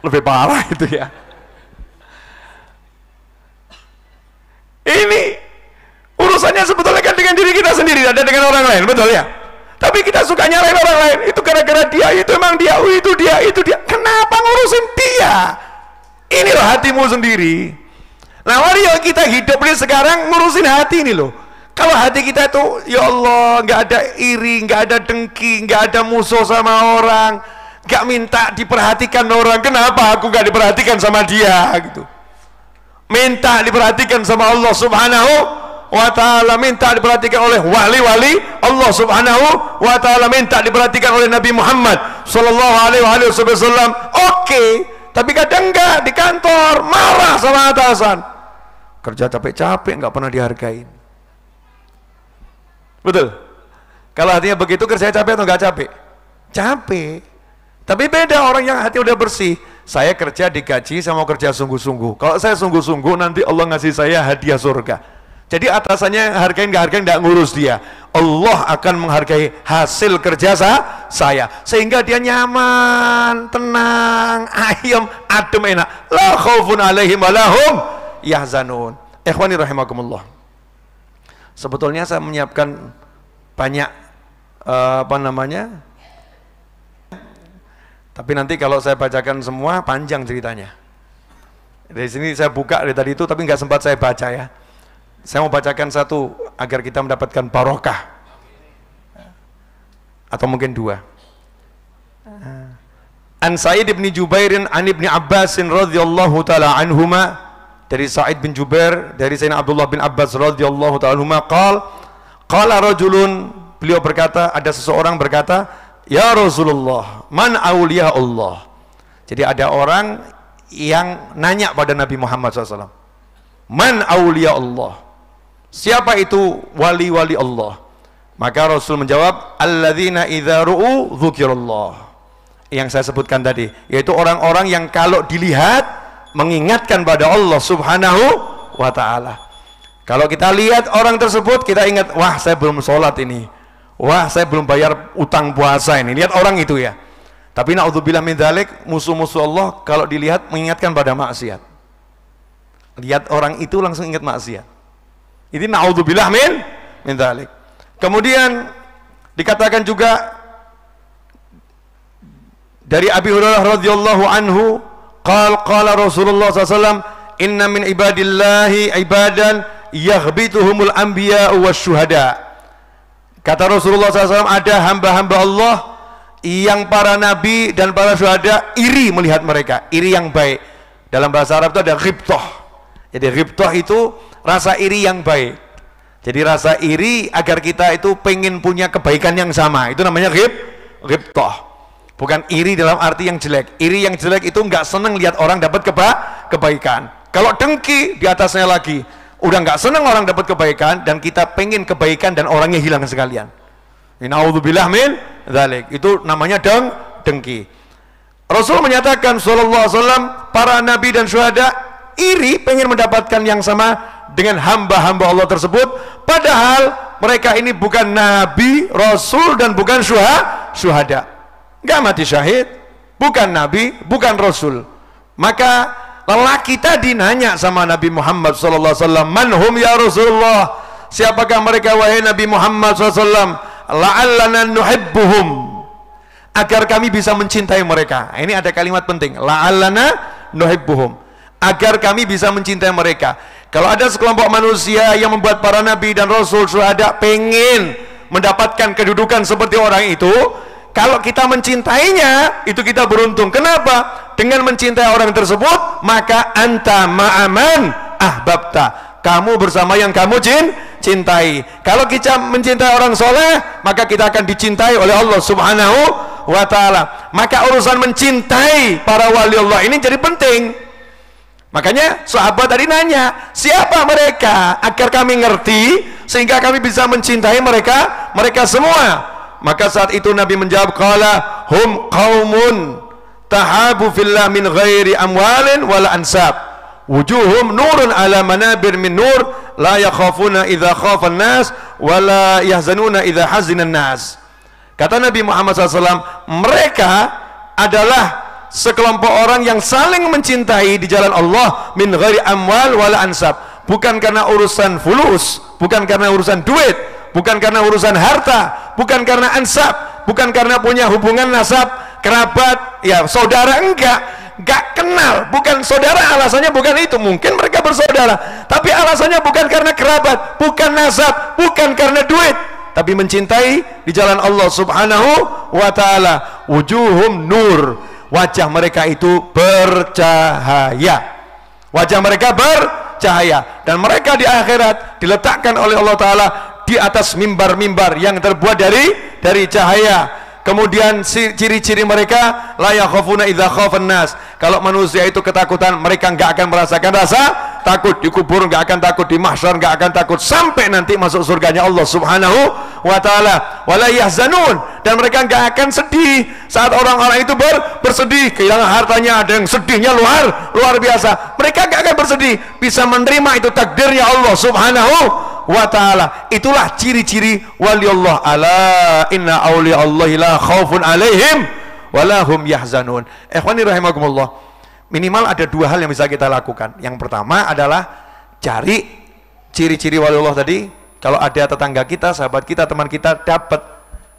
Lebih parah itu ya. Ini urusannya sebetulnya kan dengan diri kita sendiri, ada dengan orang lain, betul ya? Tapi kita suka nyalain orang lain, itu gara-gara dia, itu emang dia, itu dia. Kenapa ngurusin dia? Ini loh hatimu sendiri. Nah, mari kita hidup ini sekarang ngurusin hati ini loh. Kalau hati kita itu, ya Allah, nggak ada iri, nggak ada dengki, nggak ada musuh sama orang, nggak minta diperhatikan orang. Kenapa aku nggak diperhatikan sama dia gitu? Minta diperhatikan sama Allah Subhanahu wa ta'ala, minta diperhatikan oleh wali-wali Allah Subhanahu wa ta'ala, minta diperhatikan oleh Nabi Muhammad sallallahu alaihi wasallam. Oke, tapi kadang enggak, di kantor marah sama atasan, kerja capek-capek nggak pernah dihargain. Betul? Kalau hatinya begitu, kerja capek atau nggak capek? Capek. Tapi beda orang yang hati udah bersih. Saya kerja digaji, saya mau kerja sungguh-sungguh. Kalau saya sungguh-sungguh, nanti Allah ngasih saya hadiah surga. Jadi atasannya hargain nggak hargain nggak ngurus dia. Allah akan menghargai hasil kerja saya, sehingga dia nyaman, tenang, ayem, adem, enak. La khaufun alaihim wa lahum yahzanun. Ikhwani rahimakumullah. Sebetulnya saya menyiapkan banyak tapi nanti kalau saya bacakan semua panjang ceritanya. Dari sini saya buka dari tadi itu, tapi nggak sempat saya baca ya. Saya mau bacakan satu agar kita mendapatkan barokah, atau mungkin dua. An Sa'id bin Jubairin an Ibni Abbasin radhiyallahu ta'ala anhuma, dari Sa'id bin Jubair dari Sayyidina Abdullah bin Abbas radhiyallahu ta'ala anhuma, qala rajulun, beliau berkata, ada seseorang berkata, ya Rasulullah, man awliya Allah. Jadi ada orang yang nanya pada Nabi Muhammad SAW, man awliya Allah, siapa itu wali-wali Allah? Maka Rasul menjawab, alladzina idza ru'u dzukirallah, yang saya sebutkan tadi, yaitu orang-orang yang kalau dilihat mengingatkan pada Allah Subhanahu wa ta'ala. Kalau kita lihat orang tersebut, kita ingat, wah saya belum sholat ini, wah saya belum bayar utang puasa ini. Lihat orang itu ya. Tapi na'udzubillah min dzalik, musuh-musuh Allah kalau dilihat mengingatkan pada maksiat. Lihat orang itu langsung ingat maksiat. Ini na'udzubillah min dzalik. Kemudian dikatakan juga dari Abi Hurairah radhiyallahu anhu, qala Rasulullah SAW, inna min ibadillahi ibadan yaghbituhumul anbiya wasyuhada. Kata Rasulullah SAW, ada hamba-hamba Allah yang para nabi dan para syuhada iri melihat mereka, iri yang baik. Dalam bahasa Arab itu ada ghibtah. Jadi ghibtah itu rasa iri yang baik. Jadi rasa iri agar kita itu pengen punya kebaikan yang sama, itu namanya ghibtah. Bukan iri dalam arti yang jelek. Iri yang jelek itu nggak seneng lihat orang dapat kebaikan. Kalau dengki di atasnya lagi, udah nggak seneng orang dapat kebaikan dan kita pengen kebaikan dan orangnya hilang sekalian. Na'udzubillah min dzalik. Itu namanya dengki. Rasul menyatakan sallallahu alaihi wasallam, para nabi dan syuhada iri pengen mendapatkan yang sama dengan hamba-hamba Allah tersebut, padahal mereka ini bukan nabi, rasul dan bukan syuhada. Nggak mati syahid, bukan nabi, bukan rasul. Maka lelaki tadi nanya sama Nabi Muhammad SAW, manhum ya Rasulullah, siapakah mereka wahai Nabi Muhammad SAW? La'allana nuhibbuhum, agar kami bisa mencintai mereka. Ini ada kalimat penting, la'allana nuhibbuhum, agar kami bisa mencintai mereka. Kalau ada sekelompok manusia yang membuat para nabi dan rasul syuhada pengen mendapatkan kedudukan seperti orang itu, kalau kita mencintainya, itu kita beruntung. Kenapa? Dengan mencintai orang tersebut, maka anta ma'aman ahbabta, kamu bersama yang kamu cintai. Kalau kita mencintai orang soleh, maka kita akan dicintai oleh Allah Subhanahu wa ta'ala. Maka urusan mencintai para wali Allah ini jadi penting. Makanya sahabat tadi nanya, siapa mereka? Agar kami ngerti, sehingga kami bisa mencintai mereka semua. Maka saat itu Nabi menjawab, qala hum qaumun tahabu fillah min ghairi amwalin wala ansab, wujuhum nurun ala manabir min nur, la yakhafuna idza khafan nas wala yahzanuna idza hazinan nas. Kata Nabi Muhammad SAW, mereka adalah sekelompok orang yang saling mencintai di jalan Allah, min ghairi amwal wala ansab, bukan karena urusan fulus, bukan karena urusan duit, bukan karena urusan harta, bukan karena ansab, bukan karena punya hubungan nasab, kerabat, ya saudara, enggak kenal, bukan saudara, alasannya bukan itu. Mungkin mereka bersaudara, tapi alasannya bukan karena kerabat, bukan nasab, bukan karena duit, tapi mencintai di jalan Allah Subhanahu wa ta'ala. Wujuhum nur, wajah mereka itu bercahaya, wajah mereka bercahaya, dan mereka di akhirat diletakkan oleh Allah Ta'ala di atas mimbar-mimbar yang terbuat dari cahaya. Kemudian ciri-ciri mereka, la yakhafuna idza khafan nas, kalau manusia itu ketakutan, mereka nggak akan merasakan rasa takut. Di kubur nggak akan takut, di mahsyar nggak akan takut, sampai nanti masuk surganya Allah Subhanahu wa ta'ala. Wala yahzanun, dan mereka nggak akan sedih saat orang-orang itu bersedih, kehilangan hartanya, ada yang sedihnya luar biasa. Mereka nggak akan bersedih, bisa menerima itu takdirnya Allah Subhanahu wa ta'ala. Itulah ciri-ciri wali Allah. Ala inna awliya Allahi la khawfun alaihim walahum yahzanun. Ikhwani rahimakumullah, minimal ada dua hal yang bisa kita lakukan. Yang pertama adalah cari ciri-ciri wali Allah tadi. Kalau ada tetangga kita, sahabat kita, teman kita dapat,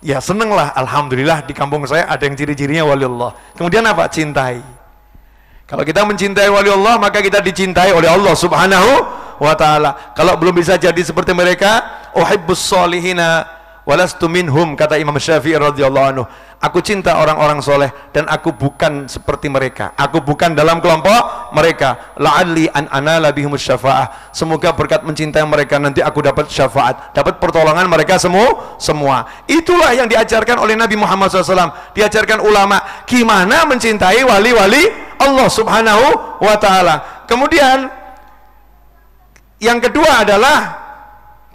ya senenglah, alhamdulillah di kampung saya ada yang ciri-cirinya wali Allah. Kemudian apa? Cintai. Kalau kita mencintai wali Allah, maka kita dicintai oleh Allah Subhanahu wa ta'ala. Kalau belum bisa jadi seperti mereka, uhibbus solihina walastu minhum, kata Imam Syafi'i radhiyallahu anhu, aku cinta orang-orang soleh dan aku bukan seperti mereka, aku bukan dalam kelompok mereka. La'alli an anala bihumus syafa'ah, semoga berkat mencintai mereka nanti aku dapat syafaat, dapat pertolongan mereka semua. Itulah yang diajarkan oleh Nabi Muhammad SAW, diajarkan ulama, gimana mencintai wali-wali Allah Subhanahu wa ta'ala. Kemudian yang kedua adalah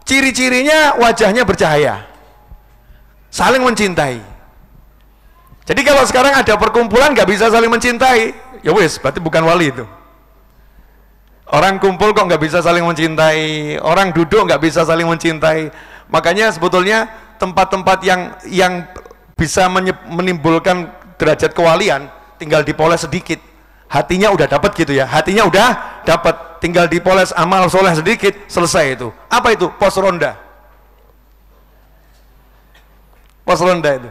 ciri-cirinya wajahnya bercahaya, saling mencintai. Jadi kalau sekarang ada perkumpulan nggak bisa saling mencintai, ya wis, berarti bukan wali itu. Orang kumpul kok nggak bisa saling mencintai, orang duduk nggak bisa saling mencintai. Makanya sebetulnya tempat-tempat yang bisa menimbulkan derajat kewalian tinggal dipoles sedikit, hatinya udah dapat gitu ya, hatinya udah dapat, tinggal dipoles amal soleh sedikit, selesai itu. Apa itu? Pos ronda. Pos ronda itu,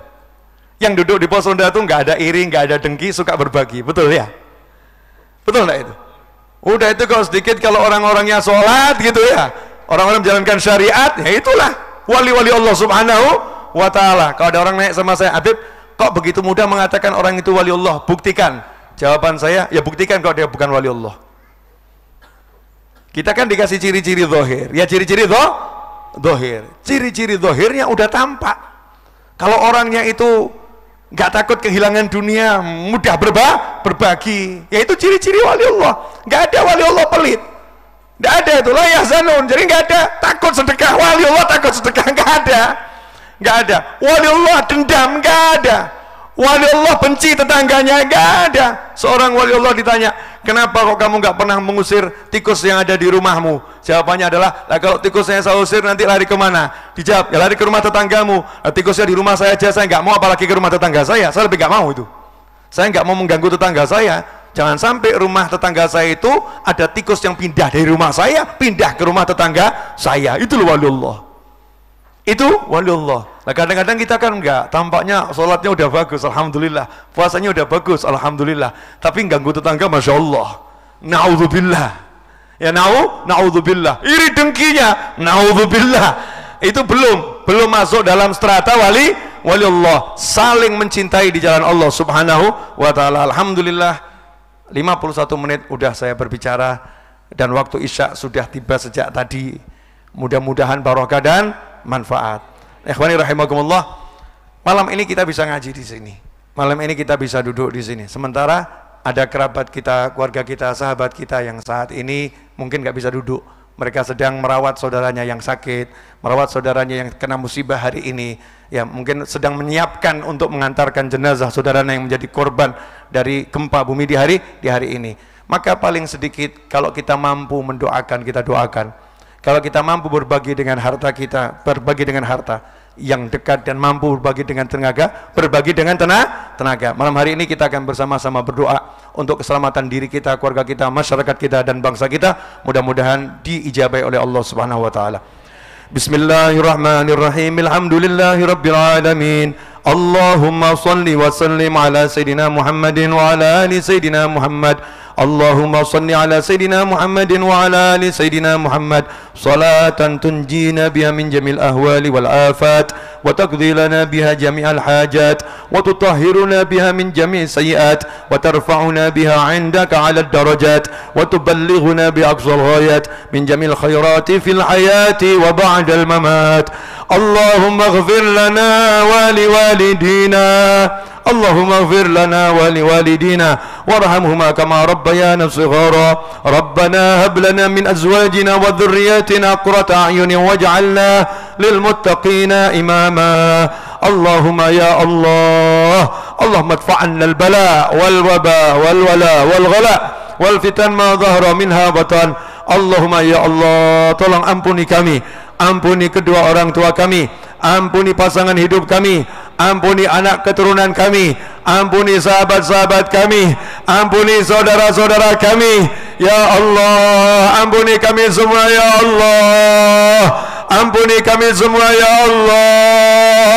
yang duduk di pos ronda itu nggak ada iri, nggak ada dengki, suka berbagi, betul ya? Betul nggak itu? Udah itu kalau sedikit, kalau orang-orangnya sholat gitu ya, orang-orang menjalankan syariat, ya itulah wali-wali Allah subhanahu wa ta'ala. Kalau ada orang naik sama saya, Habib, kok begitu mudah mengatakan orang itu wali Allah? Buktikan. Jawaban saya, ya buktikan kalau dia bukan wali Allah. Kita kan dikasih ciri-ciri zahir. Ya ciri-ciri zahir. Ciri-ciri zahirnya udah tampak. Kalau orangnya itu nggak takut kehilangan dunia, mudah berbagi, ya itu ciri-ciri wali Allah. Nggak ada wali Allah pelit. Nggak ada itu, la yahzanun. Jadi nggak ada takut sedekah. Wali Allah takut sedekah, nggak ada. Nggak ada. Wali Allah dendam, nggak ada. Wali Allah benci tetangganya, nggak ada. Seorang wali Allah ditanya, kenapa kok kamu nggak pernah mengusir tikus yang ada di rumahmu? Jawabannya adalah, lah kalau tikusnya saya usir nanti lari kemana? Dijawab, ya lari ke rumah tetanggamu. Tikusnya di rumah saya aja, saya nggak mau, apalagi ke rumah tetangga saya lebih nggak mau itu. Saya nggak mau mengganggu tetangga saya. Jangan sampai rumah tetangga saya itu ada tikus yang pindah dari rumah saya, pindah ke rumah tetangga saya. Itu loh wali Allah. Itu wali Allah. Nah kadang-kadang kita kan enggak, tampaknya sholatnya udah bagus, alhamdulillah, puasanya udah bagus, alhamdulillah, tapi ganggu tetangga, masya Allah, naudzubillah, ya naudzubillah, iri dengkinya, naudzubillah, itu belum masuk dalam strata wali Allah. Saling mencintai di jalan Allah subhanahu wa ta'ala. Alhamdulillah 51 menit udah saya berbicara dan waktu isya sudah tiba sejak tadi. Mudah-mudahan barokah dan manfaat. Ikhwani rahimakumullah, malam ini kita bisa ngaji di sini. Malam ini kita bisa duduk di sini. Sementara ada kerabat kita, keluarga kita, sahabat kita yang saat ini mungkin nggak bisa duduk. Mereka sedang merawat saudaranya yang sakit, merawat saudaranya yang kena musibah hari ini. Ya, mungkin sedang menyiapkan untuk mengantarkan jenazah saudaranya yang menjadi korban dari gempa bumi di hari ini. Maka paling sedikit kalau kita mampu mendoakan, kita doakan. Kalau kita mampu berbagi dengan harta kita, berbagi dengan harta yang dekat, dan mampu berbagi dengan tenaga, berbagi dengan tenaga. Malam hari ini kita akan bersama-sama berdoa untuk keselamatan diri kita, keluarga kita, masyarakat kita, dan bangsa kita. Mudah-mudahan diijabai oleh Allah Subhanahu wa ta'ala. Bismillahirrahmanirrahim. Alhamdulillahi rabbil alamin. Allahumma salli wa sallim ala Sayyidina Muhammadin wa ala ali Sayyidina Muhammad. Allahumma salli ala Sayyidina Muhammadin wa ala ali Sayyidina Muhammad salatan tunjina biha min jamil ahwali wal afat wa taqdi lana biha jami'al hajat wa tutahhiruna biha min jami'is sayyi'at wa tarfa'una biha 'indaka 'ala ad-darajat wa tuballighuna bi aqsal ghayat min jamil khairati fil hayati wa ba'da al-mamat. Allahumma ighfir lana wa liwalidina. Allahumma ighfir lana wa liwalidina warhamhuma kama rabbayana shighara. Rabbana hab lana min azwajina wa dhurriyyatina qurrata a'yunin waj'alna lil muttaqina imama. Allahumma ya Allah, Allahumma adfa' 'anna al-bala wal waba wal wala wal ghala wal fitan ma dhahara minha batan. Allahumma ya Allah, tolong ampuni kami, ampuni kedua orang tua kami, ampuni pasangan hidup kami, ampuni anak keturunan kami, ampuni sahabat-sahabat kami, ampuni saudara-saudara kami, ya Allah, ampuni kami semua ya Allah, ampuni kami semua ya Allah.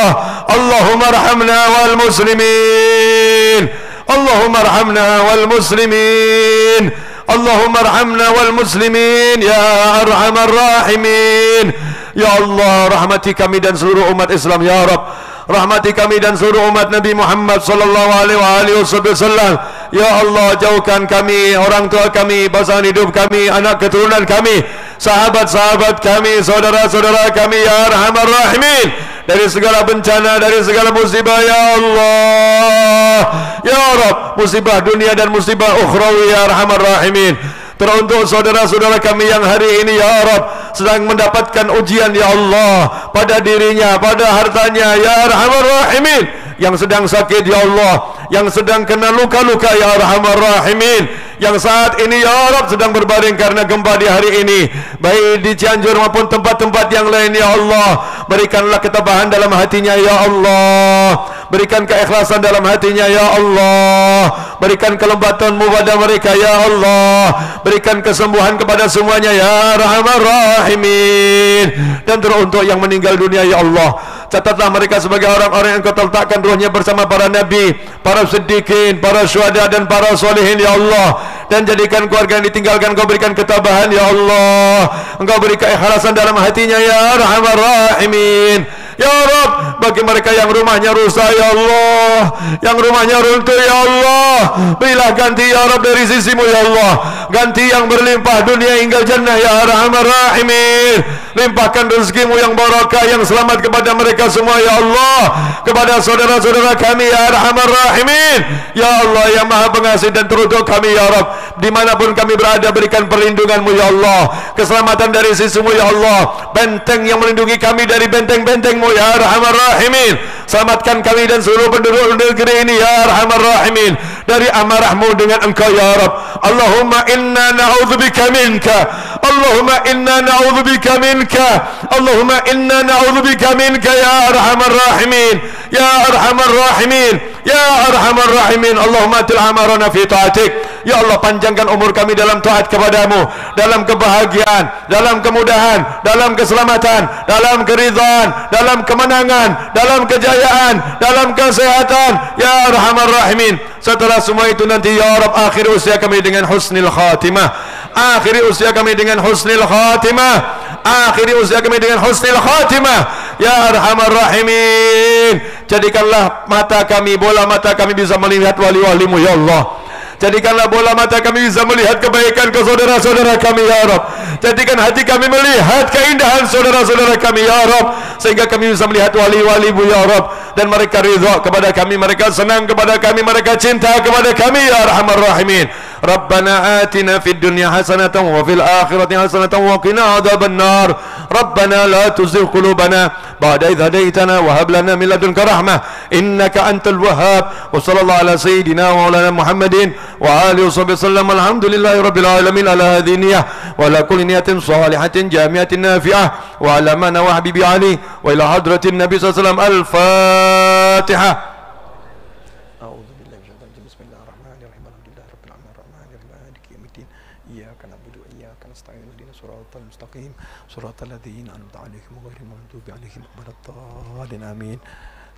Allahumma arhamna wal muslimin, Allahumma arhamna wal muslimin, Allahumma arhamna wal muslimin ya arhamar rahimin. Ya Allah, rahmati kami dan seluruh umat Islam ya Rabb. Rahmati kami dan seluruh umat Nabi Muhammad sallallahu alaihi wasallam. Ya Allah, jauhkan kami, orang tua kami, pasangan hidup kami, anak keturunan kami, sahabat-sahabat kami, saudara-saudara kami ya arhamar rahimin, dari segala bencana, dari segala musibah ya Allah. Ya Rabb, musibah dunia dan musibah ukhrawi ya arhamar rahimin. Teruntuk saudara-saudara kami yang hari ini ya Rabb sedang mendapatkan ujian ya Allah, pada dirinya, pada hartanya ya arhamar rahimin, yang sedang sakit ya Allah, yang sedang kena luka-luka ya arhamar rahimin, yang saat ini ya Rabb sedang berbaring karena gempa di hari ini, baik di Cianjur maupun tempat-tempat yang lain ya Allah. Berikanlah ketabahan dalam hatinya ya Allah, berikan keikhlasan dalam hatinya ya Allah, berikan kelembatan-Mu pada mereka ya Allah, berikan kesembuhan kepada semuanya ya arhamar rahimin. Dan teruntuk yang meninggal dunia ya Allah, catatlah mereka sebagai orang-orang yang Kau letakkan ruhnya bersama para nabi, para siddiqin, para syuhada dan para solehin ya Allah. dan jadikan keluarga yang ditinggalkan Engkau berikan ketabahan ya Allah, Engkau berikan ikhlasan dalam hatinya ya Arhamar Rahimin. Ya Rabb, bagi mereka yang rumahnya rusak ya Allah, yang rumahnya runtuh ya Allah, berilah ganti ya Rabb dari sisimu ya Allah, ganti yang berlimpah dunia hingga jannah ya Arhamar Rahimin. Limpahkan rezekimu yang barakah yang selamat kepada mereka semua ya Allah, kepada saudara-saudara kami ya Arhamar Rahimin. Ya Allah yang maha pengasih dan teruntuk kami ya Rabb, dimanapun kami berada berikan perlindunganmu ya Allah, keselamatan dari sisimu ya Allah, benteng yang melindungi kami dari benteng-bentengmu ya Arhamar Rahimin. Selamatkan kami dan seluruh penduduk negeri ini ya Arhamar Rahimin dari amarahmu dengan Engkau ya Rabb. Allahumma inna na'udzubika minka, Allahumma inna na'udzubika minka, Allahumma inna na'udzubika minka ya Arhamar Rahimin, ya Arhamar Rahimin, ya Arhamar Rahimin. Allahumma atil amarana fi ta'atik. Ya Allah, panjangkan umur kami dalam taat kepadamu, dalam kebahagiaan, dalam kemudahan, dalam keselamatan, dalam keridhaan, dalam kemenangan, dalam kejayaan, dalam kesehatan ya Arhamar Rahimin. Setelah semua itu nanti ya Rabb, akhir usia kami dengan husnil khatimah, akhiri usia kami dengan husnil khatimah, akhiri usia kami dengan husnil khatimah ya Arhamar Rahimin. Jadikanlah mata kami, bola mata kami bisa melihat wali-walimu ya Allah. Jadikanlah bola mata kami bisa melihat kebaikan ke saudara-saudara kami ya Rabb. Jadikan hati kami melihat keindahan saudara-saudara kami ya Rabb, sehingga kami bisa melihat wali-walimu ya Rabb, dan mereka ridha kepada kami, mereka senang kepada kami, mereka cinta kepada kami ya Arhamar Rahimin. Rabbana atina fid dunya hasanatan wa fil akhirati hasanatan wa qina adzaban nar. Rabbana la tuzigh qulubana ba'da idh hadaytana wa hab lana min ladunka rahmah innaka antal wahhab. Wa sallallahu ala sayyidina wa maulana Muhammadin wa alihi wasallam. Alhamdulillahi rabbil alamin ala hadhihi niyyah wa ala kulli niyatin salihatin jami'atin nafi'ah wa ala man wa habibi ali wa ila hadratin nabi sallallahu alaihi wasallam. Al-Fatihah.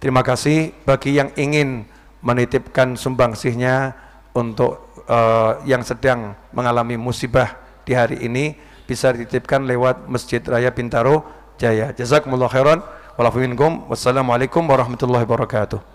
Terima kasih bagi yang ingin menitipkan sumbangsihnya untuk yang sedang mengalami musibah di hari ini, bisa dititipkan lewat Masjid Raya Bintaro Jaya. Jazakumullah khairan. Wassalamualaikum warahmatullahi wabarakatuh.